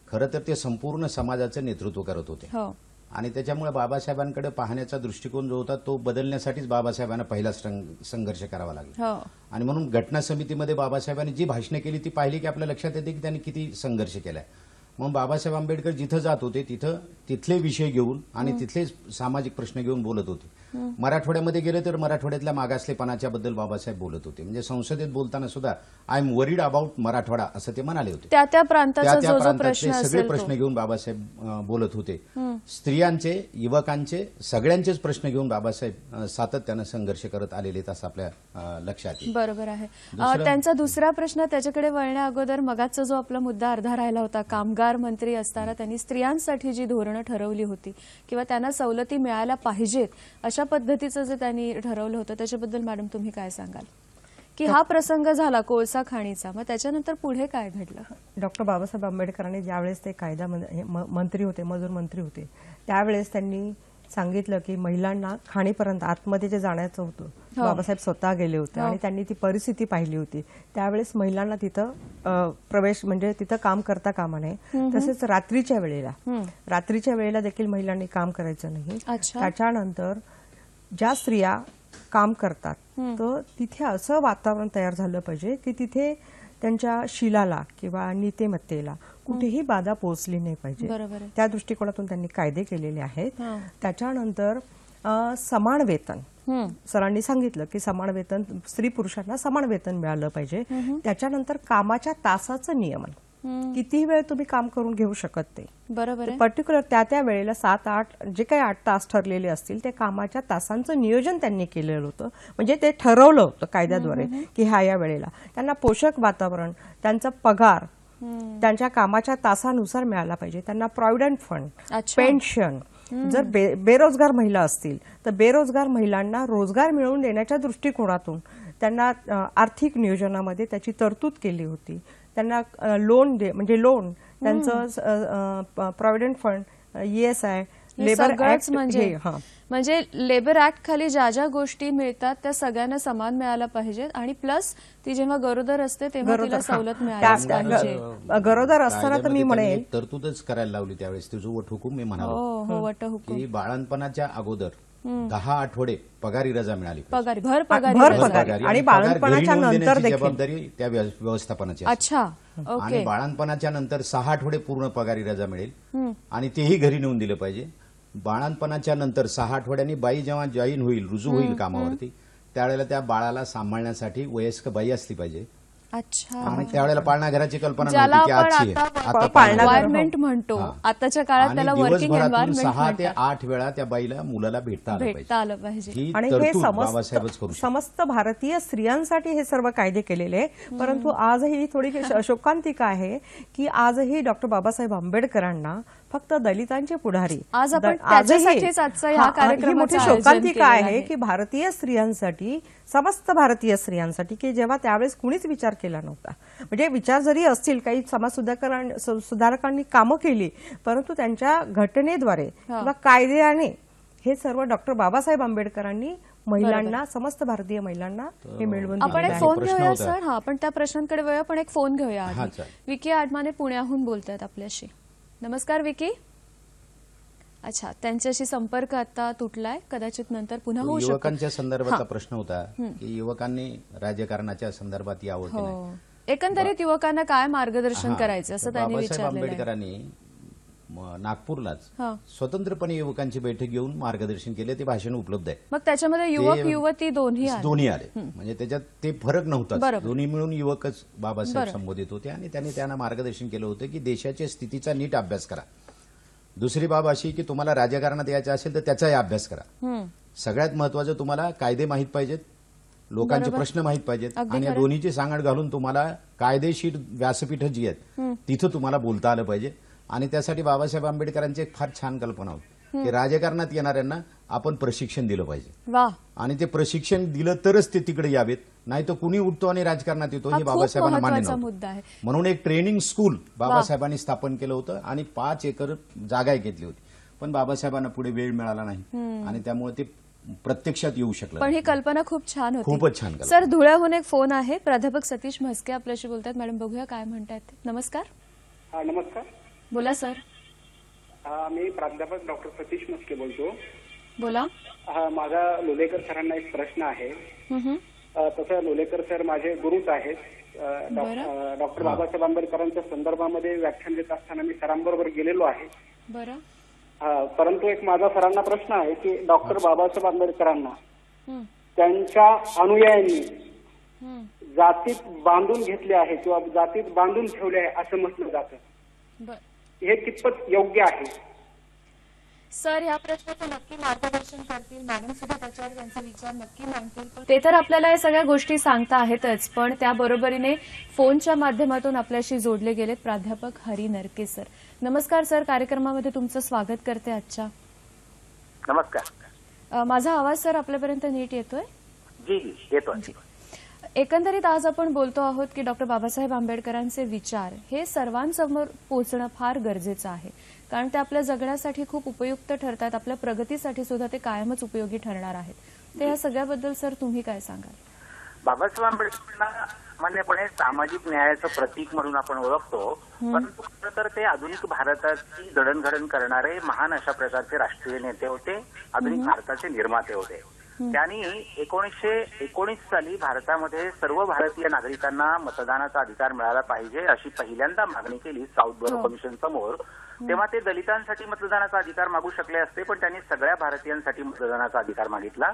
खरं तर ते संपूर्ण समाजाचं नेतृत्व करत होते. हो. आणि त्याच्यामुळे बाबासाहेबांकडे पाहण्याचा दृष्टिकोन जो होता तो बदलण्यासाठीच बाबासाहेबांना पहिला संघर्ष करावा लागला. आणि म्हणून घटना समितीमध्ये बाबासाहेबांनी जी भाषणे केली ती पाहिली की आपल्या लक्षात येते की त्यांनी किती संघर्ष केलाय. मग बाबासाहेब आंबेडकर जिथं जात होते तिथले विषय घेऊन आणि तिथले सामाजिक प्रश्न घेऊन बोलत होते. मराठवाड्यामध्ये गेले तर मराठवाड्यातल्या मागासलेपणाच्या बद्दल बाबासाहेब बोलत होते. म्हणजे संसदेत बोलताना सुद्धा I am worried about Marathwada असं ते म्हणाले होते. त्या प्रांताचे सगळे प्रश्न घेऊन बाबासाहेब बोलत होते. स्त्रियांचे, युवकांचे, सगळ्यांचेच प्रश्न घेऊन बाबासाहेब सातत्यानं संघर्ष करत आलेले असं आपल्या लक्षात येईल. बरोबर आहे. त्यांचा दुसरा प्रश्न त्याच्याकडे वळण्या अगोदर मगाचा जो आपला मुद्दा अर्धा राहिला होता, कामगार मंत्री असताना त्यांनी स्त्रियांसाठी जी धोरणं ठरवली होती किंवा त्यांना सवलती मिळायला पाहिजेत अशा पद्धतीचं जे त्यांनी ठरवलं होतं त्याच्याबद्दल मॅडम तुम्ही काय सांगाल? की हा प्रसंग झाला कोळसा खाणीचा, मग त्याच्यानंतर पुढे काय घडलं? डॉक्टर बाबासाहेब आंबेडकरांनी ज्यावेळेस ते कायदा मंत्री होते, मजूर मंत्री होते, त्यावेळेस त्यांनी सांगितलं की महिलांना खाणीपर्यंत आतमध्ये जे जाण्याचं होतं बाबासाहेब स्वतः गेले होते आणि त्यांनी ती परिस्थिती पाहिली होती. त्यावेळेस महिलांना तिथं प्रवेश म्हणजे तिथं काम करता कामा नये. तसेच रात्रीच्या वेळेला देखील महिलांनी काम करायचं नाही. त्याच्यानंतर ज्या स्त्रिया काम करतात तर तिथे असं वातावरण तयार झालं पाहिजे की तिथे त्यांच्या शिलाला किंवा नीतिमत्तेला कुठेही बाधा पोहोचली नाही पाहिजे. बरोबर आहे. त्या दृष्टिकोनातून त्यांनी कायदे केलेले आहेत. त्याच्यानंतर समान वेतन, सरांनी सांगितलं की समान वेतन, स्त्री पुरुषांना समान वेतन मिळालं पाहिजे. त्याच्यानंतर कामाच्या तासाचं नियमन, कितीही वेळ तुम्ही काम करून घेऊ शकत नाही. बरोबर आहे. पर्टिक्युलर त्या वेळेला 7-8 जे काही 8 तास ठरलेले असतील ते कामाच्या तासांचं नियोजन त्यांनी केलेलं होतं. म्हणजे ते ठरवलं होतं कायद्याद्वारे की या वेळेला त्यांना पोषक वातावरण, त्यांचा पगार त्यांच्या कामाच्या तासानुसार मिळाला पाहिजे. त्यांना प्रॉव्हिडंट फंड, पेन्शन, जर बेरोजगार महिला असतील तर बेरोजगार महिलांना रोजगार मिळवून देण्याच्या दृष्टिकोनातून त्यांना आर्थिक नियोजनामध्ये त्याची तरतूद केली होती. त्यांना लोन म्हणजे लोन, त्यांचं provident fund, ESI, labour act, म्हणजे लेबर ऍक्ट खाली ज्या ज्या गोष्टी मिळतात त्या सगळ्यांना समान मिळायला पाहिजेत आणि प्लस ती जेव्हा गरोदर असते तेव्हा तिला सवलत मिळाली पाहिजे. गरोदर असताना तर मी म्हणेन तरतूदच करायला लावली त्यावेळेस ती वट हुकूम मी म्हणालो वटहुकूम की बाळणपणाच्या अगोदर 10 आठवडे पगारी रजा मिळाली पगारी भर पगारी आणि बाळणपणाच्या नंतर देखील जबाबदारी त्या व्यवस्थापनाची. अच्छा. आणि बाळणपणाच्या नंतर 6 आठवडे पूर्ण पगारी रजा मिळेल आणि तेही घरी नेऊन दिलं पाहिजे. बाळणपणाच्या नंतर 6 आठवड्यांनी बाई जेव्हा जॉईन होईल, रुजू होईल कामावरती, त्यावेळेला त्या बाळाला सांभाळण्यासाठी वयस्क बाई असली पाहिजे. अच्छा. आणि त्यावेळेला पाळणाघराची कल्पना ज्याला नव्हती की आपण आजची आता एन्व्हायरमेंट म्हणतो, आताच्या काळात त्याला वर्किंग दिवसभरातून एन्व्हायरमेंट 6 ते 8 वेळा त्या बाईला मुलाला भेटता आलं पाहिजे. ही आणि हे तरतूद बाबासाहेबच करू शकतात. समस्त भारतीय स्त्रियांसाठी हे सर्व कायदे केलेले आहे. परंतु आजही थोडी शोकांतिका आहे की आजही डॉक्टर बाबासाहेब आंबेडकरांना फक्त दलितांचे पुढारी, आज आपण त्याच्यासाठीच आजचा ह्या कार्यक्रमाचं मोठी आयोजन शोकांतिका केलेलं आहे की भारतीय स्त्रियांसाठी, समस्त भारतीय स्त्रियांसाठी की जेव्हा त्यावेळेस कुणीच विचार केला नव्हता. म्हणजे विचार जरी असतील, काही समाज सुधारकांनी कामं केली, परंतु त्यांच्या घटनेद्वारे किंवा कायद्याने हे सर्व डॉक्टर बाबासाहेब आंबेडकरांनी महिलांना, समस्त भारतीय महिलांना हे मिळवून आपण दिलेलं एक आहे. फोन घेऊया सर. हा, आपण त्या प्रश्नांकडे वळूया, पण एक फोन घेऊया आधी. विकी आडमाने पुण्याहून बोलतायत आपल्याशी. नमस्कार विकी. अच्छा, त्यांच्याशी संपर्क आता तुटलाय, कदाचित नंतर पुन्हा होऊ शकतो. युवकांच्या संदर्भातला प्रश्न होता की युवकांनी राजकारणाच्या संदर्भात यावं की नाही. एकंदरीत युवकांना काय मार्गदर्शन करायचं असं त्यांनी बाबासाहेब विचारलेलं आहे. आंबेडकरांनी नागपूरलाच स्वतंत्र युवकांची बैठक घेऊन मार्गदर्शन केले. ते भाषण उपलब्ध आहे. मग त्याच्यामध्ये युवक युवती दोन्ही आले. म्हणजे त्याच्यात ते फरक नव्हता. दोन्ही मिळून युवकच बाबासाहेब संबोधित होते आणि त्यांना मार्गदर्शन केलं होतं की देशाच्या स्थितीचा नीट अभ्यास करा. दुसरी बाब अशी की तुम्हाला राजकारणात यायचं असेल तर त्याचाही अभ्यास करा. सगळ्यात महत्वाचं तुम्हाला कायदे माहीत पाहिजेत, लोकांचे प्रश्न माहीत पाहिजेत आणि या दोन्हीची सांगड घालून तुम्हाला कायदेशीर व्यासपीठ जी आहेत तिथं तुम्हाला बोलता आलं पाहिजे. आणि त्यासाठी बाबासाहेब आंबेडकरांची एक फार छान कल्पना होती की राजकारणात येणाऱ्यांना आपण प्रशिक्षण दिलं पाहिजे. आणि ते प्रशिक्षण दिलं तरच ते तिकडे यावेत, नाही तर कुणी उठतो आणि राजकारणात येतो हे बाबासाहेबांना मान्य नव्हतं. म्हणून एक ट्रेनिंग स्कूल बाबासाहेबांनी स्थापन केलं होतं आणि 5 एकर जागा घेतली होती. पण बाबासाहेबांना पुढे वेळ मिळाला नाही आणि त्यामुळे ते प्रत्यक्षात येऊ शकलं. पण ही कल्पना खूप छान होती. खूपच छान. सर, धुळ्याहून एक फोन आहे. प्राध्यापक सतीश म्हस्के आपल्याशी बोलतात. मॅडम, बघूया काय म्हणतात. नमस्कार. नमस्कार. बोला सर. मी प्राध्यापक डॉक्टर सतीश म्हस्के बोलतो. बोला. माझा लोलेकर सरांना एक प्रश्न आहे. तसं लोलेकर सर माझे गुरुच आहेत. डॉक्टर बाबासाहेब आंबेडकरांच्या संदर्भामध्ये व्याख्यान देत असताना मी सरांबरोबर गेलेलो आहे. बरं. परंतु एक माझा सरांना प्रश्न आहे की डॉक्टर बाबासाहेब आंबेडकरांना त्यांच्या अनुयायांनी जातीत बांधून घेतले आहे किंवा जातीत बांधून ठेवले आहे असं म्हटलं जातं. हे कितपत योग्य आहे? सर, या प्रश्नाचं नक्की मार्गदर्शन करतील मॅडम, सुद्धा त्याच्यावर त्यांचे विचार नक्की मांडतील. ते तर आपल्याला या सगळ्या गोष्टी सांगता आहेतच, पण त्याबरोबरीने फोनच्या माध्यमातून आपल्याशी जोडले गेलेत प्राध्यापक हरी नरके सर. नमस्कार सर, कार्यक्रमामध्ये तुमचं स्वागत करते आजच्या. नमस्कार. माझा आवाज सर आपल्यापर्यंत नीट येतोय? जी येतोय. एकंदरीत आज आपण बोलतो आहोत की डॉक्टर बाबासाहेब आंबेडकरांचे विचार हे सर्वांसमोर पोहोचणं फार गरजेचं आहे, कारण ते आपल्या जगण्यासाठी खूप उपयुक्त ठरतात. आपल्या प्रगतीसाठी सुद्धा ते कायमच उपयोगी ठरणार आहेत. तर या सगळ्याबद्दल सर तुम्ही काय सांगाल? बाबासाहेब आंबेडकरांना सामान्यपणे सामाजिक न्यायाचं प्रतीक म्हणून आपण ओळखतो, परंतु खरं तर ते आधुनिक भारताची जडणघडण करणारे महान अशा प्रकारचे राष्ट्रीय नेते होते, आधुनिक भारताचे निर्माते होते. त्यांनी 1919 साली भारतामध्ये सर्व भारतीय नागरिकांना मतदानाचा अधिकार मिळाला पाहिजे अशी पहिल्यांदा मागणी केली साऊथ बरो कमिशन समोर. तेव्हा ते दलितांसाठी मतदानाचा अधिकार मागू शकले असते, पण त्यांनी सगळ्या भारतीयांसाठी मतदानाचा अधिकार मागितला.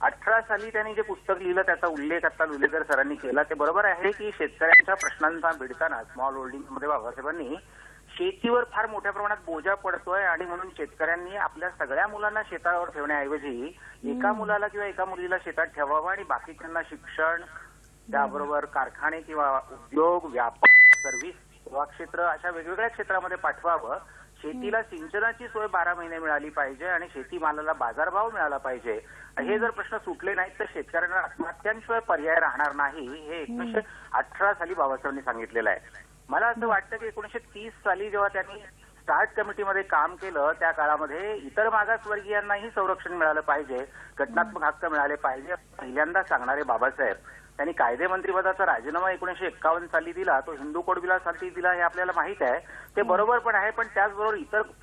18 साली त्यांनी जे पुस्तक लिहिलं त्याचा उल्लेख आता लुलेकर सरांनी केला. ते बरोबर आहे की शेतकऱ्यांच्या प्रश्नांचा भिडताना स्मॉल होल्डिंगमध्ये बाबासाहेबांनी शेतीवर फार मोठ्या प्रमाणात बोजा पडतोय आणि म्हणून शेतकऱ्यांनी आपल्या सगळ्या मुलांना शेतावर ठेवण्याऐवजी एका मुलाला किंवा एका मुलीला शेतात ठेवावं आणि बाकीच्यांना शिक्षण, त्याबरोबर कारखाने किंवा उद्योग, व्यापार, सर्व्हिस, सेवा क्षेत्र अशा वेगवेगळ्या क्षेत्रामध्ये पाठवावं. शेतीला सिंचनाची सोय 12 महिने मिळाली पाहिजे आणि शेतीमालाला बाजारभाव मिळाला पाहिजे. हे जर प्रश्न सुटले नाहीत तर शेतकऱ्यांना आत्महत्यांशिवाय पर्याय राहणार नाही, हे 1918 साली बाबासाहेबांनी सांगितलेलं आहे. मला असं वाटतं की 1930 साली जेव्हा त्यांनी स्टार्ट कमिटीमध्ये काम केलं त्या काळामध्ये इतर मागासवर्गीयांनाही संरक्षण मिळालं पाहिजे, घटनात्मक हक्क मिळाले पाहिजे पहिल्यांदा सांगणारे बाबासाहेब. त्यांनी कायदेमंत्रीपदाचा राजीनामा 1951 साली दिला, तो हिंदू कोडबिलासाठी दिला हे आपल्याला माहित आहे. ते बरोबर पण आहे, पण त्याचबरोबर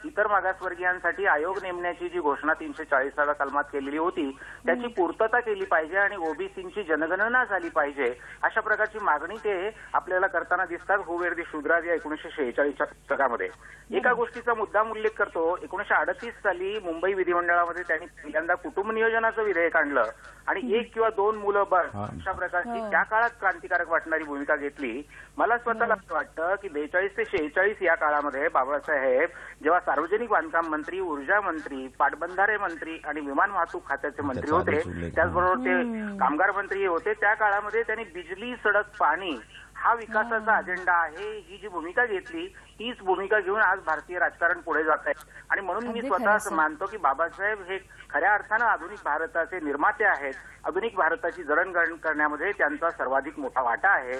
इतर मागासवर्गीयांसाठी आयोग नेमण्याची जी घोषणा 340व्या कलमात केलेली होती त्याची पूर्तता केली पाहिजे आणि ओबीसींची जनगणना झाली पाहिजे अशा प्रकारची मागणी ते आपल्याला करताना दिसतात. हू वेर दी शूद्राज या 1946च्या पुस्तकामध्ये. एका गोष्टीचा मुद्दाम उल्लेख करतो. 1938 साली मुंबई विधिमंडळामध्ये त्यांनी पहिल्यांदा कुटुंब नियोजनाचं विधेयक आणलं आणि 1 किंवा 2 मुलं बस अशा प्रकारची त्या काळात क्रांतिकारक वाटणारी भूमिका घेतली. मला स्वतःला असं वाटतं की 42 ते 46 या काळामध्ये बाबासाहेब जेव्हा सार्वजनिक बांधकाम मंत्री, ऊर्जा मंत्री, पाटबंधारे मंत्री आणि विमान वाहतूक खात्याचे मंत्री होते, त्याचबरोबर ते कामगार मंत्री होते, त्या काळामध्ये त्यांनी बिजली, सडक, पाणी हा विकासाचा अजेंडा आहे ही जी भूमिका घेतली हीच भूमिका घेऊन आज भारतीय राजकारण पुढे जात आहे. आणि म्हणून मी स्वतः असं मानतो की बाबासाहेब हे खऱ्या अर्थानं आधुनिक भारताचे निर्माते आहेत. आधुनिक भारताची जडणघडण करण्यामध्ये त्यांचा सर्वाधिक मोठा वाटा आहे.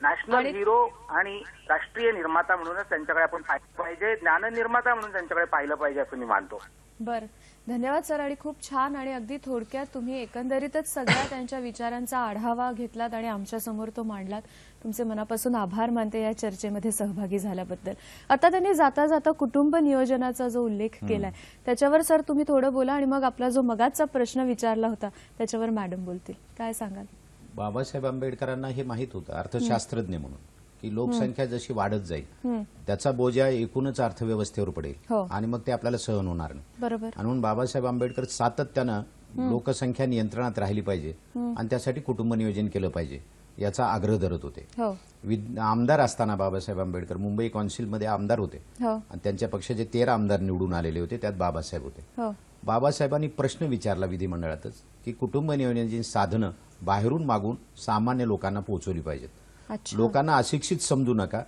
नॅशनल हिरो आणि राष्ट्रीय निर्माता म्हणूनच त्यांच्याकडे आपण पाहिलं पाहिजे, ज्ञाननिर्माता म्हणून त्यांच्याकडे पाहिलं पाहिजे असं मी मानतो. बर, धन्यवाद सर. आणि खूप छान आणि अगदी थोडक्यात तुम्ही एकंदरीतच सगळ्या त्यांच्या विचारांचा आढावा घेतलात आणि आमच्या समोर तो मांडलात. तुमचे मनापासून आभार मानते या चर्चेमध्ये सहभागी झाल्याबद्दल. आता त्यांनी जाता जाता कुटुंब नियोजनाचा जो उल्लेख केलाय त्याच्यावर सर तुम्ही थोडं बोला आणि मग आपला जो मगाचा प्रश्न विचारला होता त्याच्यावर मॅडम बोलतील. काय सांगाल? बाबासाहेब आंबेडकरांना हे माहित होतं अर्थशास्त्रज्ञ म्हणून की लोकसंख्या जशी वाढत जाईल त्याचा बोजा एकूणच अर्थव्यवस्थेवर पडेल आणि मग ते आपल्याला सहन होणार नाही. बरोबर. म्हणून बाबासाहेब आंबेडकर सातत्यानं लोकसंख्या नियंत्रणात राहिली पाहिजे आणि त्यासाठी कुटुंब नियोजन केलं पाहिजे याचा आग्रह धरत होते. आमदार असताना बाबासाहेब आंबेडकर मुंबई कौन्सिलमध्ये आमदार होते आणि त्यांच्या पक्षाचे 13 आमदार निवडून आलेले होते, त्यात बाबासाहेब होते. बाबासाहेबांनी प्रश्न विचारला विधिमंडळातच की कुटुंब नियोजनाची साधनं बाहेरून मागून सामान्य लोकांना पोहोचवली पाहिजेत. लोकांना अशिक्षित समजू नका,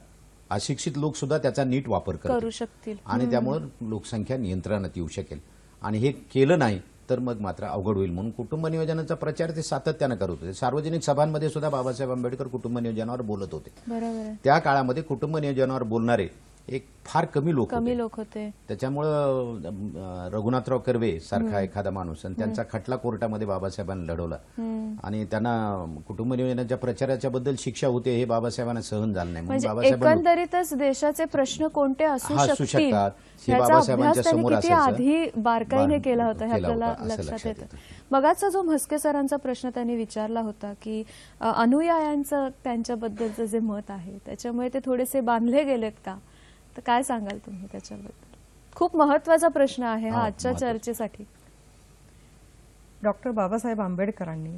अशिक्षित लोक सुद्धा त्याचा नीट वापर करू शकतील आणि त्यामुळे लोकसंख्या नियंत्रणात येऊ शकेल. आणि हे केलं नाही तर मग मात्र अवघड होईल. म्हणून कुटुंब नियोजनाचा प्रचार ते सातत्यानं करत होते. सार्वजनिक सभांमध्ये सुद्धा बाबासाहेब आंबेडकर कुटुंब नियोजनावर बोलत होते. त्या काळामध्ये कुटुंब नियोजनावर बोलणारे एक फार कमी लोक होते. त्याच्यामुळं रघुनाथराव कर्वे सारखा एखादा माणूस आणि त्यांचा खटला कोर्टामध्ये बाबासाहेबांनी लढवला आणि त्यांना कुटुंब नियोजनाच्या प्रचाराच्या बद्दल शिक्षा होते हे बाबासाहेबांना सहन झालं नाही. म्हणून बाबासाहेबांनी एकंदरीतच देशाचे प्रश्न कोणते असू शकतात हे बाबासाहेबांच्या समोर असायचं. आधी बारकाईने केला होता हे आपल्याला लक्षात येतं. मगाचा जो म्हस्के सरांचा प्रश्न त्यांनी विचारला होता की अनुयायांचं त्यांच्याबद्दलचं जे मत आहे त्याच्यामुळे ते थोडेसे बांधले गेलेत का, तर काय सांगाल तुम्ही त्याच्याबद्दल? खूप महत्वाचा प्रश्न आहे हा आजच्या चर्चेसाठी. डॉक्टर बाबासाहेब आंबेडकरांनी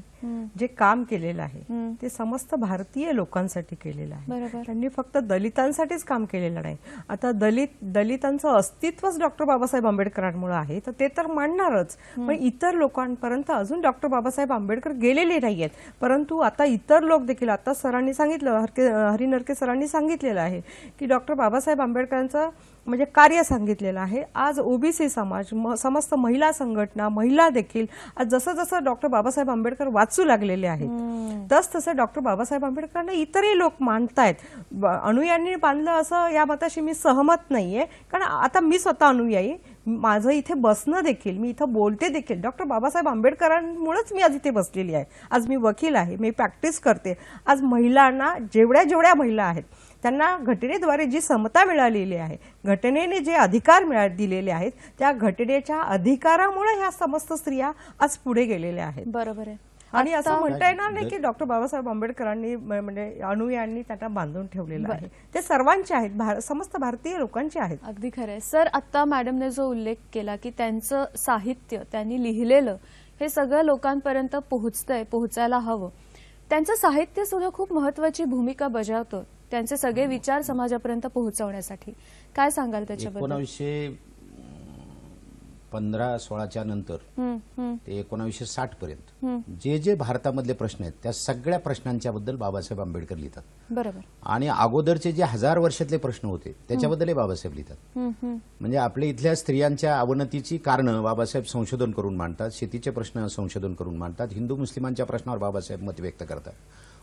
जे काम केलेलं आहे ते समस्त भारतीय लोकांसाठी केलेलं आहे. त्यांनी फक्त दलितांसाठीच काम केलेलं नाही. आता दलितांचं अस्तित्वच डॉक्टर बाबासाहेब आंबेडकरांमुळे आहे तर ते तर मांडणारच, पण इतर लोकांपर्यंत अजून डॉक्टर बाबासाहेब आंबेडकर गेलेले नाहीयेत. परंतु आता इतर लोक देखील, आता सरांनी सांगितलं, हरी नरके सरांनी सांगितलेलं आहे की डॉक्टर बाबासाहेब आंबेडकरांचं म्हणजे कार्य सांगितलेलं आहे. आज ओबीसी समाज, समस्त महिला संघटना, महिला देखील आज जसं जसं डॉक्टर बाबासाहेब आंबेडकर वाचू लागलेले आहेत तसं डॉक्टर बाबासाहेब आंबेडकरांना इतरही लोक मानतायत. अनुयायांनी बांधलं असं या मताशी मी सहमत नाहीये, कारण आता मी स्वतः अनुयायी, माझं इथे बसणं देखील, मी इथं बोलते देखील डॉक्टर बाबासाहेब आंबेडकरांमुळेच मी आज इथे बसलेली आहे. आज मी वकील आहे, मी प्रॅक्टिस करते. आज महिलांना जेवढ्या महिला आहेत त्यांना घटनेद्वारे जी समता मिळालेली आहे, घटनेने जे अधिकार दिलेले आहेत, त्या घटनेच्या अधिकारामुळे ह्या समस्त स्त्रिया आज पुढे गेलेल्या आहेत. बरोबर आहे. आणि असं म्हणता येणार नाही की डॉक्टर बाबासाहेब आंबेडकरांनी म्हणजे अनुयायांनी त्यांना बांधून ठेवलेलं आहे. ते सर्वांचे आहेत, समस्त भारतीय लोकांचे आहेत. अगदी खरं आहे. सर, आता मॅडमने जो उल्लेख केला की त्यांचं साहित्य, त्यांनी लिहिलेलं हे सगळं लोकांपर्यंत पोहोचायला हवं. त्यांचं साहित्य सुद्धा खूप महत्वाची भूमिका बजावतं त्यांचे सगळे विचार समाजापर्यंत पोहोचवण्यासाठी. काय सांगाल त्याच्याबद्दल? 1915-16च्या नंतर ते 1960 पर्यंत जे जे भारतामधले प्रश्न आहेत त्या सगळ्या प्रश्नांच्या बद्दल बाबासाहेब आंबेडकर लिहितात. बरोबर. आणि अगोदरचे जे 1000 वर्षातले प्रश्न होते त्याच्याबद्दलही बाबासाहेब लिहितात. म्हणजे आपल्या इथल्या स्त्रियांच्या अवनतीची कारणं बाबासाहेब संशोधन करून मांडतात, शेतीचे प्रश्न संशोधन करून मांडतात, हिंदू मुस्लिमांच्या प्रश्नावर बाबासाहेब मत व्यक्त करतात,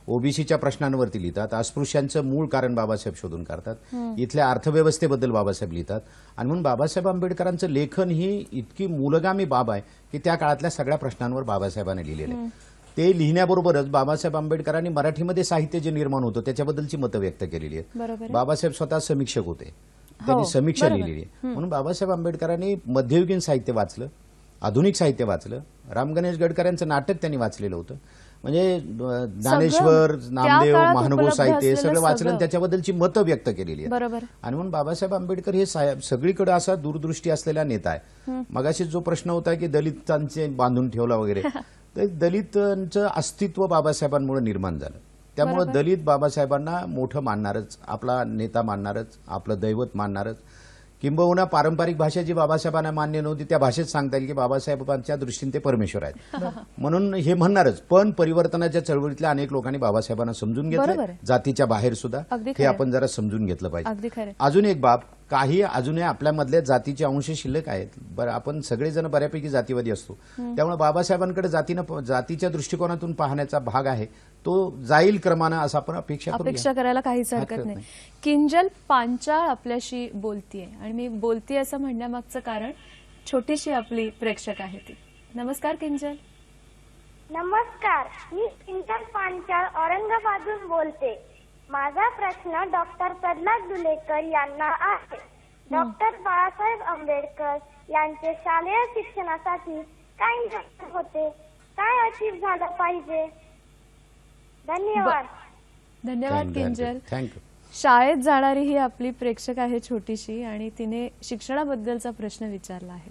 ओबीसीच्या प्रश्नांवरती लिहितात, अस्पृश्यांचं मूळ कारण बाबासाहेब शोधून काढतात, इथल्या अर्थव्यवस्थेबद्दल बाबासाहेब लिहितात. आणि म्हणून बाबासाहेब आंबेडकरांचं लेखन ही इतकी मूलगामी बाब आहे की त्या काळातल्या सगळ्या प्रश्नांवर बाबासाहेबांनी लिहिलेलं आहे. ते लिहिण्याबरोबरच बाबासाहेब आंबेडकरांनी मराठीमध्ये साहित्य जे निर्माण होतं त्याच्याबद्दलची मतं व्यक्त केलेली आहेत. बाबासाहेब स्वतः समीक्षक होते, त्यांनी समीक्षा लिहिलेली आहे. म्हणून बाबासाहेब आंबेडकरांनी मध्ययुगीन साहित्य वाचलं, आधुनिक साहित्य वाचलं, राम गणेश गडकर यांचं नाटक त्यांनी वाचलेलं होतं. म्हणजे ज्ञानेश्वर, नामदेव, महानुभव साहित्य हे सगळं वाचलं, त्याच्याबद्दलची मतं व्यक्त केलेली आहेत. आणि म्हणून बाबासाहेब आंबेडकर हे सगळीकडे असा दूरदृष्टी असलेला नेता आहे. मगाशी जो प्रश्न होता की दलितांचे बांधून ठेवला वगैरे, तर दलितांचं अस्तित्व बाबासाहेबांमुळे निर्माण झालं. त्यामुळे दलित बाबासाहेबांना मोठं मानणारच, आपला नेता मानणारच, आपलं दैवत मानणारच. किंबहुना पारंपरिक भाषा जी बाबासाहेबांना मान्य नव्हती त्या भाषेत सांगता येईल की बाबासाहेबांच्या दृष्टीने ते परमेश्वर आहेत म्हणून हे म्हणणारच. पण परिवर्तनाच्या चळवळीतल्या अनेक लोकांनी बाबासाहेबांना समजून घेतलं, जातीच्या बाहेर सुद्धा. हे आपण जरा समजून घेतलं पाहिजे. अजून एक बाब, काही अजूनही आपल्यामधल्या जातीचे अंश शिल्लक आहेत. बरं, आपण सगळेजण बऱ्यापैकी जातीवादी असतो, त्यामुळे बाबासाहेबांकडे जातीच्या दृष्टिकोनातून पाहण्याचा भाग आहे तो जाईल क्रमानं असं आपण अपेक्षा करायला काहीच हरकत नाही. किंजल पांचाळ आपल्याशी बोलतीये, आणि मी बोलतीये असं म्हणण्यामागचं कारण छोटीशी आपली प्रेक्षक आहे ती. नमस्कार किंजल. नमस्कार, मी किंजल पांचाळ औरंगाबादहून बोलते. माझा प्रश्न डॉक्टर प्रल्हाद दुलेकर यांना आहे. डॉक्टर बाबासाहेब आंबेडकर यांचे शालेय शिक्षणासाठी काय नियम होते, काय अचीव झालं पाहिजे? धन्यवाद. धन्यवाद किंजल. थँक्यू. शाळेत जाणारी ही आपली प्रेक्षक आहे छोटीशी, आणि तिने शिक्षणाबद्दलचा प्रश्न विचारला आहे.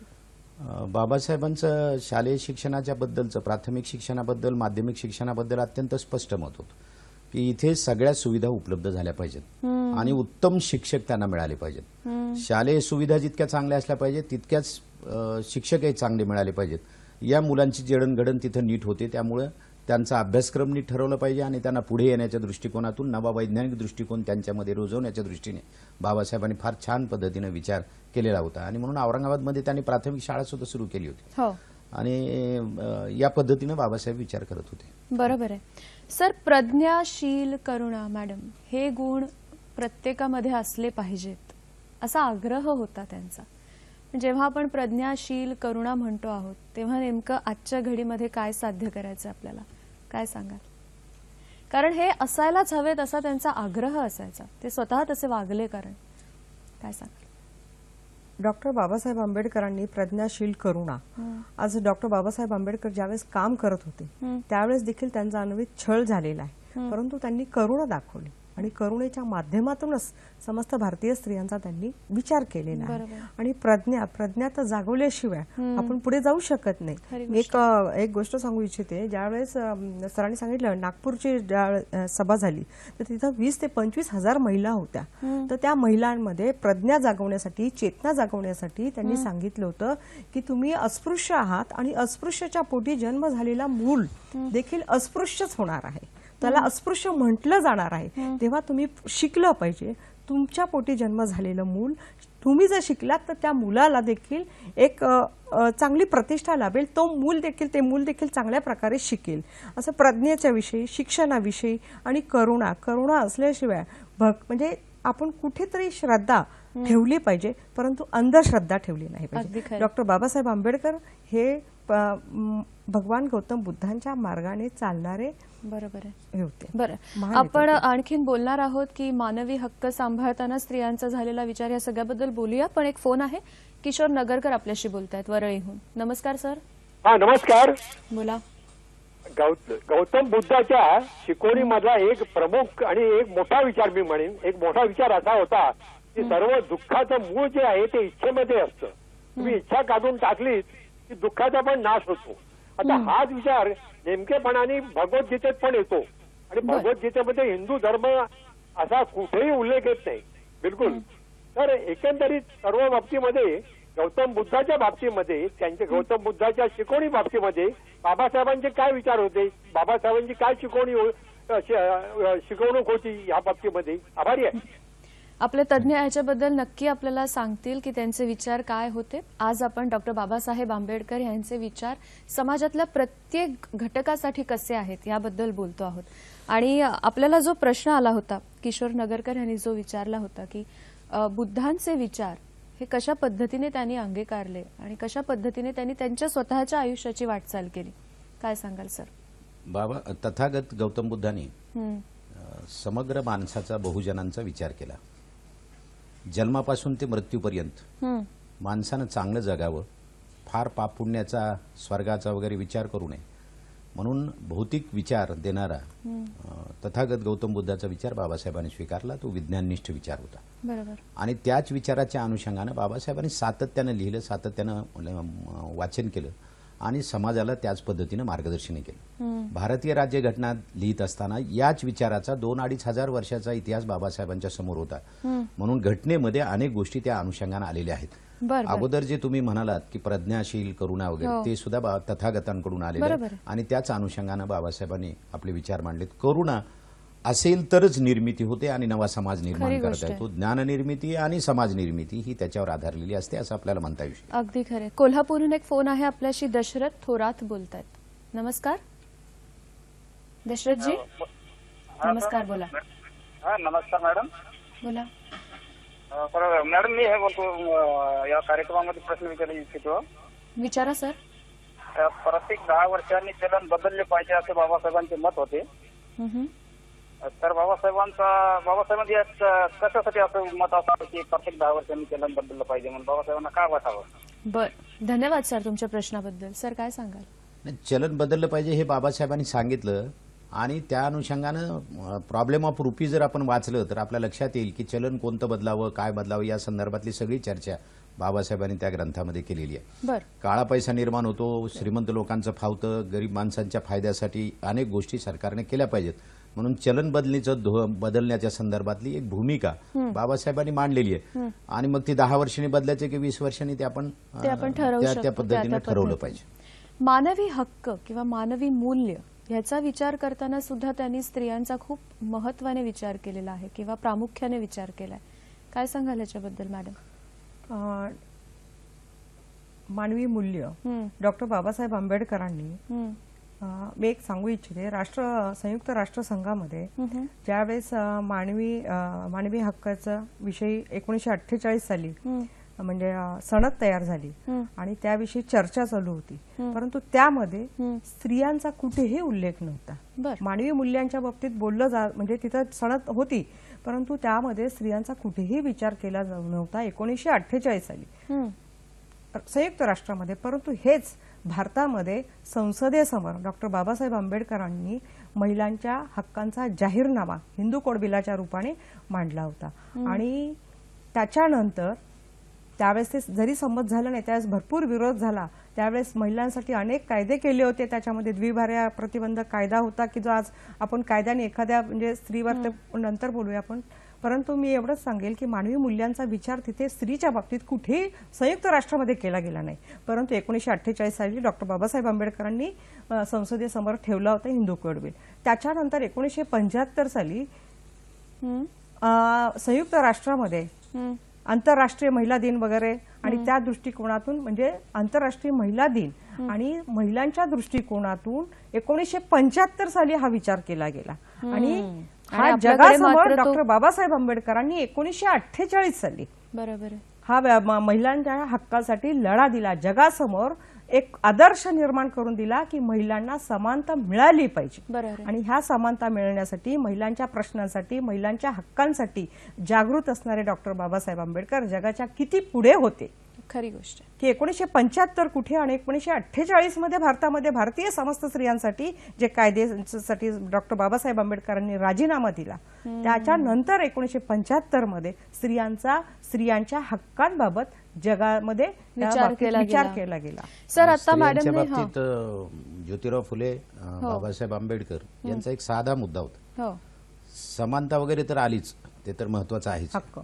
बाबासाहेबांचं शालेय शिक्षणाच्या बद्दलचं, प्राथमिक शिक्षणाबद्दल, माध्यमिक शिक्षणाबद्दल अत्यंत स्पष्ट मत होतं की इथे सगळ्या सुविधा उपलब्ध झाल्या पाहिजेत आणि उत्तम शिक्षक त्यांना मिळाले पाहिजेत. शालेय सुविधा जितक्या चांगल्या असल्या पाहिजेत तितक्याच शिक्षकही चांगले मिळाले पाहिजेत. या मुलांची जडणघडण तिथं नीट होते, त्यामुळे त्यांचा अभ्यासक्रम नीट ठरवला पाहिजे आणि त्यांना पुढे येण्याच्या दृष्टिकोनातून नवा वैज्ञानिक दृष्टिकोन त्यांच्यामध्ये रुजवण्याच्या दृष्टीने बाबासाहेबांनी फार छान पद्धतीने विचार केलेला होता. आणि म्हणून औरंगाबादमध्ये त्यांनी प्राथमिक शाळा सुद्धा सुरू केली होती आणि या पद्धतीने बाबासाहेब विचार करत होते. बरोबर आहे. सर, प्रज्ञाशील, करुणा, मॅडम, हे गुण प्रत्येकामध्ये असले पाहिजेत असा आग्रह होता त्यांचा. जेव्हा आपण प्रज्ञाशील, करुणा म्हणतो आहोत तेव्हा नेमकं आजच्या घडीमध्ये काय साध्य करायचं आपल्याला, काय सांगाल? कारण हे असायलाच हवेत असा त्यांचा आग्रह असायचा, ते स्वतः तसे वागले. कारण काय सांगाल? डॉक्टर बाबासाहेब आंबेडकरांनी प्रज्ञाशील, करुणा, आज डॉक्टर बाबासाहेब आंबेडकर ज्यावेळेस काम करत होते त्यावेळेस देखील त्यांचा अन्वित छळ झालेला आहे, परंतु त्यांनी करुणा दाखवली आणि करुणेच्या माध्यमातूनच समस्त भारतीय स्त्रियांचा त्यांनी विचार केलेला आहे. आणि प्रज्ञा तर जागवल्याशिवाय आपण पुढे जाऊ शकत नाही. एक गोष्ट सांगू इच्छिते. ज्यावेळेस सरांनी सांगितलं नागपूरची सभा झाली तर तिथं 20 ते 25 हजार महिला होत्या. तर त्या महिलांमध्ये प्रज्ञा जागवण्यासाठी, चेतना जागवण्यासाठी त्यांनी सांगितलं होतं की तुम्ही अस्पृश्य आहात आणि अस्पृश्याच्या पोटी जन्म झालेला मूल देखील अस्पृश्यच होणार आहे, त्याला अस्पृश्य म्हटलं जाणार आहे. तेव्हा तुम्ही शिकलं पाहिजे. तुमच्या पोटी जन्म झालेलं मूल तुम्ही जर शिकलात तर त्या मुलाला देखील एक चांगली प्रतिष्ठा लाभेल, ते मूल देखील चांगल्या प्रकारे शिकेल. असं प्रज्ञेच्या विषयी, शिक्षणाविषयी आणि करुणा असल्याशिवाय म्हणजे आपण कुठेतरी श्रद्धा ठेवली पाहिजे, परंतु अंधश्रद्धा ठेवली नाही अगदी पाहिजे. खरं. डॉक्टर बाबासाहेब आंबेडकर हे भगवान गौतम बुद्धांच्या मार्गाने चालणारे बरोबर आहे. हे होते. बरं, महान आपण आणखीन बोलणार आहोत की मानवी हक्क सांभाळताना स्त्रियांचा झालेला विचार या सगळ्याबद्दल बोलूया. पण एक फोन आहे, किशोर नगरकर आपल्याशी बोलतायत वरळीहून. नमस्कार सर. हा नमस्कार. बोला. गौतम बुद्धाच्या शिकवणीमधला एक प्रमुख आणि एक मोठा विचार मी म्हणेन, एक मोठा विचार असा होता की सर्व दुःखाचं मूळ जे आहे ते इच्छेमध्ये असतं. तुम्ही इच्छा काढून टाकलीत की दुःखाचा पण नाश होतो. आता हाच विचार नेमकेपणाने भगवद्गीतेत पण येतो आणि भगवद्गीतेमध्ये हिंदू धर्म असा कुठेही उल्लेख येत नाही बिलकुल. तर एकंदरीत सर्व बाबतीमध्ये गौतम बुद्धाच्या बाबतीमध्ये, त्यांच्या गौतम बुद्धाच्या शिकवणी बाबतीमध्ये बाबासाहेबांचे काय विचार होते, बाबासाहेबांची काय शिकवणूक होती या बाबतीमध्ये. आभारी आहे. आपले तज्ज्ञ याच्याबद्दल नक्की आपल्याला सांगतील की त्यांचे विचार काय होते. आज आपण डॉक्टर बाबासाहेब आंबेडकर यांचे विचार समाजातल्या प्रत्येक घटकासाठी कसे आहेत याबद्दल बोलतो आहोत. आणि आपल्याला जो प्रश्न आला होता, किशोर नगरकर यांनी जो विचारला होता की बुद्धांचे विचार हे कशा पद्धतीने त्यांनी अंगीकारले आणि कशा पद्धतीने त्यांनी त्यांच्या स्वतःच्या आयुष्याची वाटचाल केली, काय सांगाल सर? बाबा तथागत गौतम बुद्धांनी समग्र माणसाचा, बहुजनांचा विचार केला. जन्मापासून ते मृत्यूपर्यंत माणसानं चांगलं जगावं, फार पाप पुण्याचा, स्वर्गाचा वगैरे विचार करू नये म्हणून भौतिक विचार देणारा तथागत गौतम बुद्धाचा विचार बाबासाहेबांनी स्वीकारला. तो विज्ञाननिष्ठ विचार होता. बरोबर. आणि त्याच विचाराच्या अनुषंगानं बाबासाहेबांनी सातत्यानं लिहिलं, सातत्यानं वाचन केलं आणि समाजाला त्याच पद्धतीनं मार्गदर्शन केलं. भारतीय राज्यघटना लिहित असताना याच विचाराचा 2-2.5 हजार वर्षाचा इतिहास बाबासाहेबांच्या समोर होता. म्हणून घटनेमध्ये अनेक गोष्टी त्या अनुषंगानं आलेल्या आहेत. अगोदर जे तुम्ही म्हणालात की प्रज्ञाशील, करुणा वगैरे, ते सुद्धा तथागतांकडून आलेले आहे आणि त्याच अनुषंगानं बाबासाहेबांनी आपले विचार मांडलेत. करुणा असेल तरच निर्मिती होते आणि नवा समाज निर्माण करता येतो. ज्ञाननिर्मिती आणि समाज निर्मिती ही त्याच्यावर आधारलेली असते असं आपल्याला म्हणता येऊ शकतं. अगदी खरे. कोल्हापूरहून एक फोन आहे, आपल्याशी दशरथ थोरात बोलतायत. नमस्कार दशरथजी. नमस्कार, बोला. नमस्कार मॅडम. बोला. मॅडम मी हे बोलतो, या कार्यक्रमामध्ये प्रश्न विचारू इच्छितो. विचारा सर. प्रत्येक 10 वर्षांनी चलन बदलले पाहिजे असे बाबासाहेबांचे मत होते. तर बाबासाहेबांनी कशासाठी असं मत असावं की प्रत्येक 10 वर्षांनी चलन बदललं पाहिजे म्हणून बाबासाहेबांना काय वाटावं? बर, धन्यवाद सर तुमच्या प्रश्नाबद्दल. सर काय सांगाल? चलन बदललं पाहिजे हे बाबासाहेबांनी सांगितलं आणि त्या अनुषंगानं प्रॉब्लेम ऑफ रुपी जर आपण वाचलं तर आपल्या लक्षात येईल की चलन कोणतं बदलावं, काय बदलावं या संदर्भातली सगळी चर्चा बाबासाहेबांनी त्या ग्रंथामध्ये केलेली आहे. काळा पैसा निर्माण होतो, श्रीमंत लोकांचं फावतं, गरीब माणसांच्या फायद्यासाठी अनेक गोष्टी सरकारने केल्या पाहिजेत म्हणून चलन बदलण्याच्या संदर्भातली एक भूमिका बाबासाहेबांनी मांडलेली आहे. आणि मग ती 10 वर्षांनी बदलायचे की 20 वर्षांनी ते आपण त्या पद्धतीने ठरवलं पाहिजे. मानवी हक्क किंवा मानवी मूल्य याचा विचार करताना सुद्धा त्यांनी स्त्रियांचा खूप महत्वाने विचार केलेला आहे किंवा प्रामुख्याने विचार केलाय. काय सांगाल याच्याबद्दल मॅडम? मानवी मूल्य डॉक्टर बाबासाहेब आंबेडकरांनी, मी एक सांगू इच्छिते, संयुक्त राष्ट्र संघामध्ये ज्यावेळेस मानवी हक्काचा विषयी 1948 साली म्हणजे सनद तयार झाली आणि त्याविषयी चर्चा चालू होती, परंतु त्यामध्ये स्त्रियांचा कुठेही उल्लेख नव्हता. मानवी मूल्यांच्या बाबतीत बोललं म्हणजे तिथं सनद होती परंतु त्यामध्ये स्त्रियांचा कुठेही विचार केला नव्हता 1948 साली संयुक्त राष्ट्रामध्ये. परंतु हेच भारतामध्ये संसदेसमोर डॉक्टर बाबासाहेब आंबेडकरांनी महिलांच्या हक्कांचा जाहीरनामा हिंदू कोड बिलाच्या रूपाने मांडला होता. आणि त्याच्यानंतर त्यावेळेस ते जरी संमत झालं नाही, त्यावेळेस भरपूर विरोध झाला. त्यावेळेस महिलांसाठी अनेक कायदे केले होते, त्याच्यामध्ये द्विभार्या प्रतिबंधक कायदा होता की जो आज आपण कायद्याने एखाद्या म्हणजे स्त्रीवर नंतर बोलूया आपण. परंतु मी एवढंच सांगेल की मानवी मूल्यांचा विचार तिथे स्त्रीच्या बाबतीत कुठेही संयुक्त राष्ट्रामध्ये केला गेला नाही. परंतु 1948 साली डॉक्टर बाबासाहेब आंबेडकरांनी संसदेसमोर ठेवला होता हिंदू कोड बिल. त्याच्यानंतर 1975 साली संयुक्त राष्ट्रामध्ये आंतरराष्ट्रीय महिला दिन वगैरे आणि त्या दृष्टिकोनातून म्हणजे आंतरराष्ट्रीय महिला दिन आणि महिलांच्या दृष्टिकोनातून 1975 साली हा विचार केला गेला. आणि आणि हा आपल्याकडे जगासमोर मात्र तो- डॉक्टर बाबासाहेब आंबेडकरांनी 1948 साली बरोबर आहे. हा महिलांच्या हक्कासाठी लढा दिला. जगासमोर एक आदर्श निर्माण करून दिला की महिलांना समानता मिळाली पाहिजे. बरोबर आहे. आणि ह्या समानता मिळण्यासाठी, महिलांच्या प्रश्नांसाठी, महिलांच्या हक्कांसाठी जागृत असणारे डॉक्टर बाबासाहेब आंबेडकर जगाच्या किती पुढे होते खरी गोष्ट आहे. की 1975 कुठे आणि 1948 मध्ये भारतामध्ये भारतीय समस्त स्त्रियांसाठी जे कायद्यासाठी डॉक्टर बाबासाहेब आंबेडकरांनी राजीनामा दिला, त्याच्यानंतर 1975 मध्ये स्त्रियांच्या हक्कांबाबत जगामध्ये विचार केला गेला. सर आता स्त्रियांच्या मॅडम बाबतीत ज्योतिराव फुले बाबासाहेब आंबेडकर यांचा एक साधा मुद्दा होता. हो समानता वगैरे तर आलीच, ते तर महत्वाचं आहेच, हक्क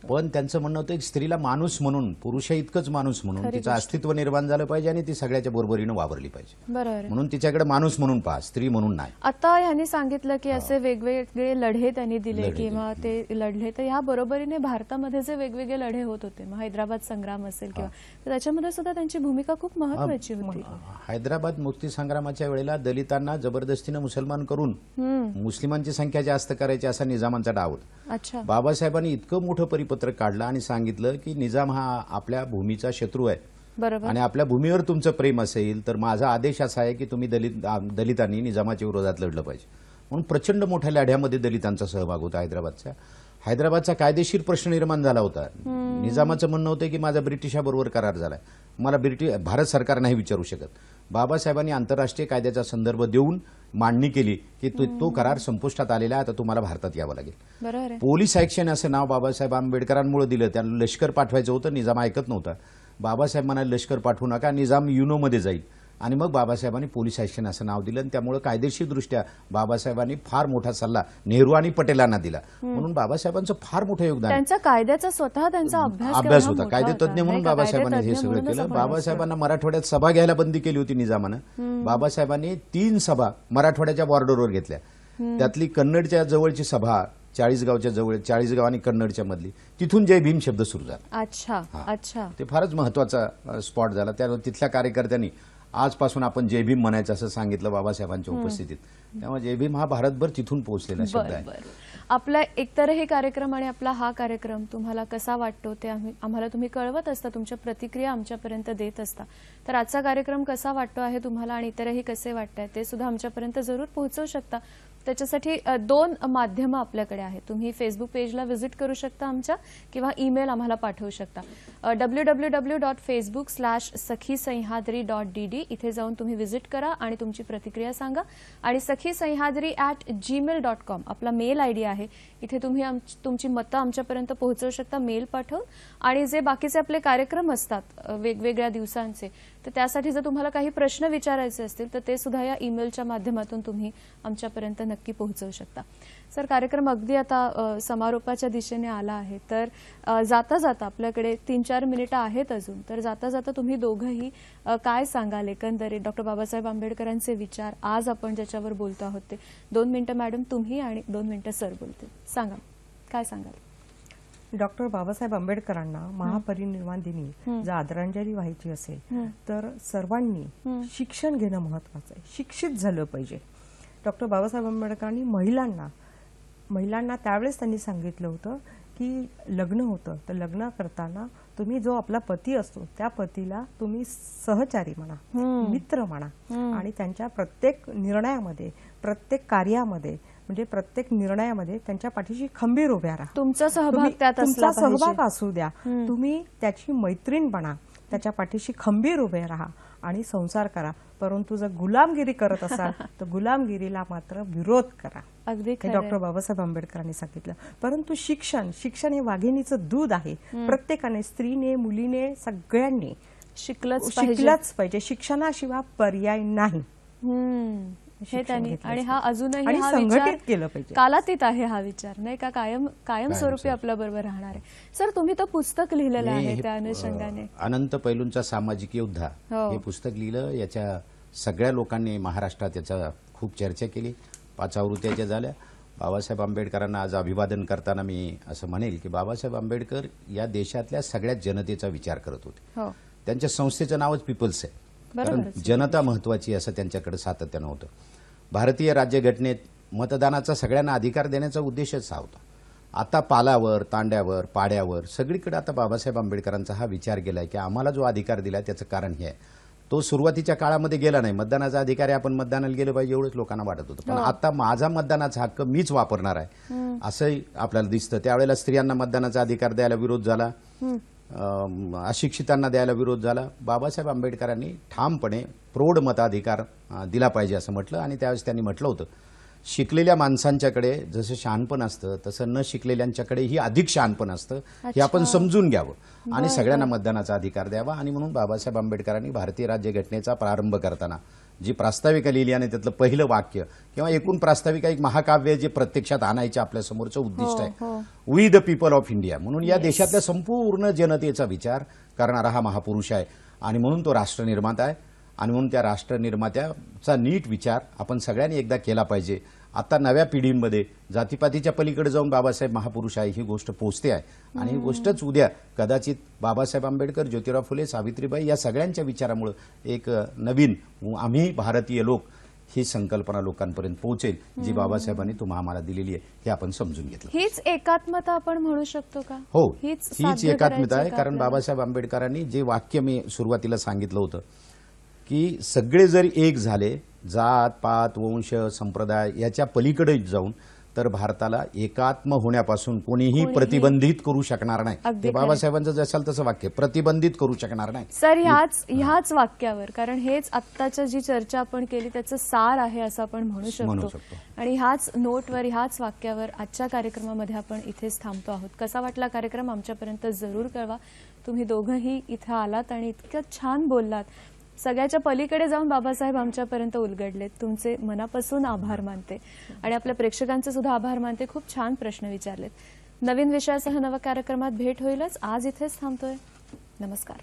पण त्यांचं म्हणणं होतं की स्त्रीला माणूस म्हणून, पुरुष इतकंच माणूस म्हणून तिचं अस्तित्व निर्माण झालं पाहिजे आणि ती सगळ्याच्या बरोबरीनं वावरली पाहिजे. बरोबर आहे. म्हणून तिच्याकडे माणूस म्हणून पहा, स्त्री म्हणून नाही. आता यांनी सांगितलं की असे वेगवेगळे लढे त्यांनी दिले किंवा ते लढले, तर ह्या बरोबरीने भारतामध्ये जे वेगवेगळे लढे होत होते, मग हैदराबाद संग्राम असेल किंवा, तर त्याच्यामध्ये सुद्धा त्यांची भूमिका खूप महत्वाची होती. हैदराबाद मुक्ती संग्रामाच्या वेळेला दलितांना जबरदस्तीनं मुसलमान करून मुस्लिमांची संख्या जास्त करायची असा निजामांचा डाव होता. अच्छा. बाबासाहेबांनी इतकं मोठं परिपत्र काढलं आणि सांगितलं की निजाम हा आपल्या भूमीचा शत्रू आहे बरोबर. आणि आपल्या भूमीवर तुमचं प्रेम असेल तर माझा आदेश असा आहे की तुम्ही दलितांनी निजामाच्या विरोधात लढलं पाहिजे. म्हणून प्रचंड मोठ्या लढ्यामध्ये दलितांचा सहभाग होता. हैदराबादचा कायदेशीर प्रश्न निर्माण झाला होता. निजामाचं म्हणणं होतं की माझा ब्रिटिशाबरोबर करार झालाय, मला भारत सरकार नाही विचारू शकत. बाबासाहेबांनी आंतरराष्ट्रीय कायद्याचा संदर्भ देऊन मांडणी केली की तो करार संपुष्टात आलेला आहे, आता तुम्हाला भारतात यावं लागेल. बरोबर आहे. पोलीस ऍक्शन असं नाव बाबासाहेब आंबेडकरांमुळे दिलं. त्यांना लष्कर पाठवायचं होतं, निजाम ऐकत नव्हता. बाबासाहेब म्हणाले लष्कर पाठवू नका, निजाम युनोमध्ये जाईल. आणि मग बाबासाहेबांनी पोलीस ऍक्शन असं नाव दिलं आणि त्यामुळे कायदेशीरदृष्ट्या बाबासाहेबांनी फार मोठा सल्ला नेहरू आणि पटेलांना दिला. म्हणून बाबासाहेबांचं फार मोठं योगदान आहे. त्यांचा कायद्याचा स्वतः त्यांचा अभ्यास होता. कायदेतज्ञ म्हणून बाबासाहेबांनी हे सगळं केलं. बाबासाहेबांना मराठवाड्यात सभा घ्यायला बंदी केली होती निजामानं. बाबासाहेबांनी 3 सभा मराठवाड्याच्या बॉर्डरवर घेतल्या. त्यातली कन्नडच्या जवळची सभा, चाळीसगावच्या जवळ, चाळीसगाव आणि कन्नडच्या मधली, तिथून जय भीम शब्द सुरू झाला. अच्छा अच्छा. ते फारच महत्वाचा स्पॉट झाला. त्यामुळे तिथल्या कार्यकर्त्यांनी आजपासून आपण जय भीम म्हणायचं असं सांगितलं बाबासाहेबांच्या उपस्थितीत. त्यामुळे जय भीम हा भारतभर तिथून पोहोचलेला शब्द आहे. आपला एकतर हे कार्यक्रम आणि आपला हा कार्यक्रम तुम्हाला कसा वाटतो ते आम्हाला तुम्ही कळवत असता, तुमच्या प्रतिक्रिया आमच्यापर्यंत देत असता. तर आजचा कार्यक्रम कसा वाटतो आहे तुम्हाला आणि इतरही कसे वाटतंय ते सुद्धा आमच्यापर्यंत जरूर पोहोचवू शकता. त्याच्यासाठी 2 माध्यमं आपल्याकडे आहेत. तुम्ही फेसबुक पेजला व्हिजिट करू शकता आमच्या, किंवा ईमेल आम्हाला पाठवू शकता. www.facebook/sakhisayhadri.dd इथे जाऊन तुम्ही व्हिजिट करा आणि तुमची प्रतिक्रिया सांगा. आणि sakhisayhadri@gmail.com आपला मेल आयडी आहे. इथे तुम्ही तुमची मतं आमच्यापर्यंत पोहोचवू शकता मेल पाठवून. आणि जे बाकीचे आपले कार्यक्रम असतात वेगवेगळ्या दिवसांचे, तर त्यासाठी जर तुम्हाला काही प्रश्न विचारायचे असतील तर ते सुद्धा या ईमेलच्या माध्यमातून तुम्ही आमच्यापर्यंत नक्की पोहोचवू शकता. सर, कार्यक्रम अगदी आता समारोपाच्या दिशेने आला आहे, तर जाता जाता आपल्याकडे 3-4 मिनिटं आहेत अजून, तर जाता जाता तुम्ही दोघंही काय सांगाल एकंदरीत डॉक्टर बाबासाहेब आंबेडकरांचे विचार आज आपण ज्याच्यावर बोलतो आहोत ते? 2 मिनिटं मॅडम तुम्ही आणि 2 मिनिटं सर बोलतील. सांगा, काय सांगाल? डॉक्टर बाबासाहेब आंबेडकरांना महापरिनिर्वाण दिनी जर आदरांजली व्हायची असेल तर सर्वांनी शिक्षण घेणं महत्वाचं आहे. शिक्षित झालं पाहिजे. डॉक्टर बाबासाहेब आंबेडकरांनी महिलांना त्यावेळेस त्यांनी सांगितलं होतं की लग्न होतं तर लग्न करताना तुम्ही जो आपला पती असतो त्या पतीला तुम्ही सहचारी म्हणा, मित्र म्हणा, आणि त्यांच्या प्रत्येक निर्णयामध्ये, प्रत्येक कार्यामध्ये, म्हणजे प्रत्येक निर्णयामध्ये त्यांच्या पाठीशी खंबीर उभ्या राहा. तुमचा सहभाग त्यात असला पाहिजे. तुमचा सहभाग असू द्या. तुम्ही त्याची मैत्रीण बना, त्याच्या पाठीशी खंबीर उभे राहा आणि संसार करा. परंतु जर गुलामगिरी करत असाल तर गुलामगिरीला मात्र विरोध करा. अगदी हे डॉक्टर बाबासाहेब आंबेडकरांनी सांगितलं. परंतु शिक्षण हे वाघिणीचं दूध आहे. प्रत्येकाने, स्त्रीने, मुलीने, सगळ्यांनी शिकलंच पाहिजे. शिक्षणाशिवाय पर्याय नाही हे त्यांनी. आणि हा अजूनही हा संघटित केलं पाहिजे. कालातीत आहे हा विचार, नाही का? कायम स्वरूपी आपल्या बरोबर राहणार आहे. सर, तुम्ही तर पुस्तक लिहिलेलं आहे त्या अनुषंगाने. अनंत पैलूंचा सामाजिक योद्धा हे पुस्तक लिहिलं. याच्या सगळ्या लोकांनी महाराष्ट्रात याचा खूप चर्चा केली. 5 आवृत्त्या झाल्या. बाबासाहेब आंबेडकरांना आज अभिवादन करताना मी असं म्हणेल की बाबासाहेब आंबेडकर या देशातल्या सगळ्या जनतेचा विचार करत होते. त्यांच्या संस्थेचं नावच पीपल्स आहे, कारण जनता महत्वाची असं त्यांच्याकडे सातत्यानं होतं. भारतीय राज्यघटनेत मतदानाचा सगळ्यांना अधिकार देण्याचा उद्देशच हा होता. आता पालावर, तांड्यावर, पाड्यावर सगळीकडे आता बाबासाहेब आंबेडकरांचा हा विचार गेलाय की आम्हाला जो अधिकार दिलाय त्याचं कारण हे आहे. तो सुरुवातीच्या काळामध्ये गेला नाही. मतदानाचा अधिकार आहे, आपण मतदानाला गेलं पाहिजे एवढंच लोकांना वाटत होतं. पण आता माझा मतदानाचा हक्क मीच वापरणार आहे असंही आपल्याला दिसतं. त्यावेळेला स्त्रियांना मतदानाचा अधिकार द्यायला विरोध झाला, अशिक्षितांना द्यायला विरोध झाला. बाबासाहेब आंबेडकरांनी ठामपणे प्रौढ मताधिकार दिला पाहिजे असं म्हटलं. आणि त्यावेळेस त्यांनी म्हटलं होतं, शिकलेल्या माणसांच्याकडे जसं शहाणपण असतं तसं न शिकलेल्यांच्याकडेही अधिक शहाणपण असतं, हे आपण समजून घ्यावं आणि सगळ्यांना मतदानाचा अधिकार द्यावा. आणि म्हणून बाबासाहेब आंबेडकरांनी भारतीय राज्यघटनेचा प्रारंभ करताना जी प्रास्ताविका लिहिली आणि त्यातलं पहिलं वाक्य किंवा एकूण प्रास्ताविका एक महाकाव्य जे प्रत्यक्षात आणायचे आपल्या समोरचं उद्दिष्ट आहे, we the people of India. म्हणून या देशातल्या संपूर्ण जनतेचा विचार करणारा हा महापुरुष आहे आणि म्हणून तो राष्ट्रनिर्माता आहे. आणि म्हणून त्या राष्ट्रनिर्मात्याचा नीट विचार आपण सगळ्यांनी एकदा केला पाहिजे. आता नव्या पिढींमध्ये जातीपातीच्या पलीकडे जाऊन बाबासाहेब महापुरुष आहे ही गोष्ट पोचते आहे. आणि ही गोष्टच उद्या कदाचित बाबासाहेब आंबेडकर, ज्योतिराव फुले, सावित्रीबाई या सगळ्यांच्या विचारामुळे एक नवीन आम्ही भारतीय लोक ही संकल्पना लोकांपर्यंत पोहोचेल जी बाबासाहेबांनी तुम्हाला आम्हाला दिलेली आहे हे आपण समजून घेतलं. हीच एकात्मता आपण म्हणू शकतो का? हो, हीच एकात्मता आहे. कारण बाबासाहेब आंबेडकरांनी जे वाक्य मी सुरुवातीला सांगितलं होतं की सगळे जर एक झाले, जात पात वंश संप्रदाय याच्या पलीकडे जाऊन, तर भारताला एकात्म होण्यापासून कोणीही प्रतिबंधित करू शकणार नाही. ते बाबासाहेबांचं जसाल तसं वाक्य, प्रतिबंधित करू शकणार नाही. सर, ह्याच वाक्यावर, कारण हेच आत्ताच्या जी चर्चा आपण केली त्याचं सार आहे असं आपण म्हणू शकतो. आणि ह्याच नोटवर, ह्याच वाक्यावर आजच्या कार्यक्रमामध्ये आपण इथेच थांबतो आहोत. कसा वाटला कार्यक्रम आमच्यापर्यंत जरूर कळवा. तुम्ही दोघंही इथं आलात आणि इतकं छान बोललात, सगळ्याच्या पलीकडे जाऊन बाबासाहेब आमच्यापर्यंत उलगडलेत. तुमचे मनापासून आभार मानते आणि आपल्या प्रेक्षकांचे सुद्धा आभार मानते. खूप छान प्रश्न विचारलेत. नवीन विषयासह नव्या कार्यक्रमात भेट होईलच. आज इथेच थांबतोय. नमस्कार.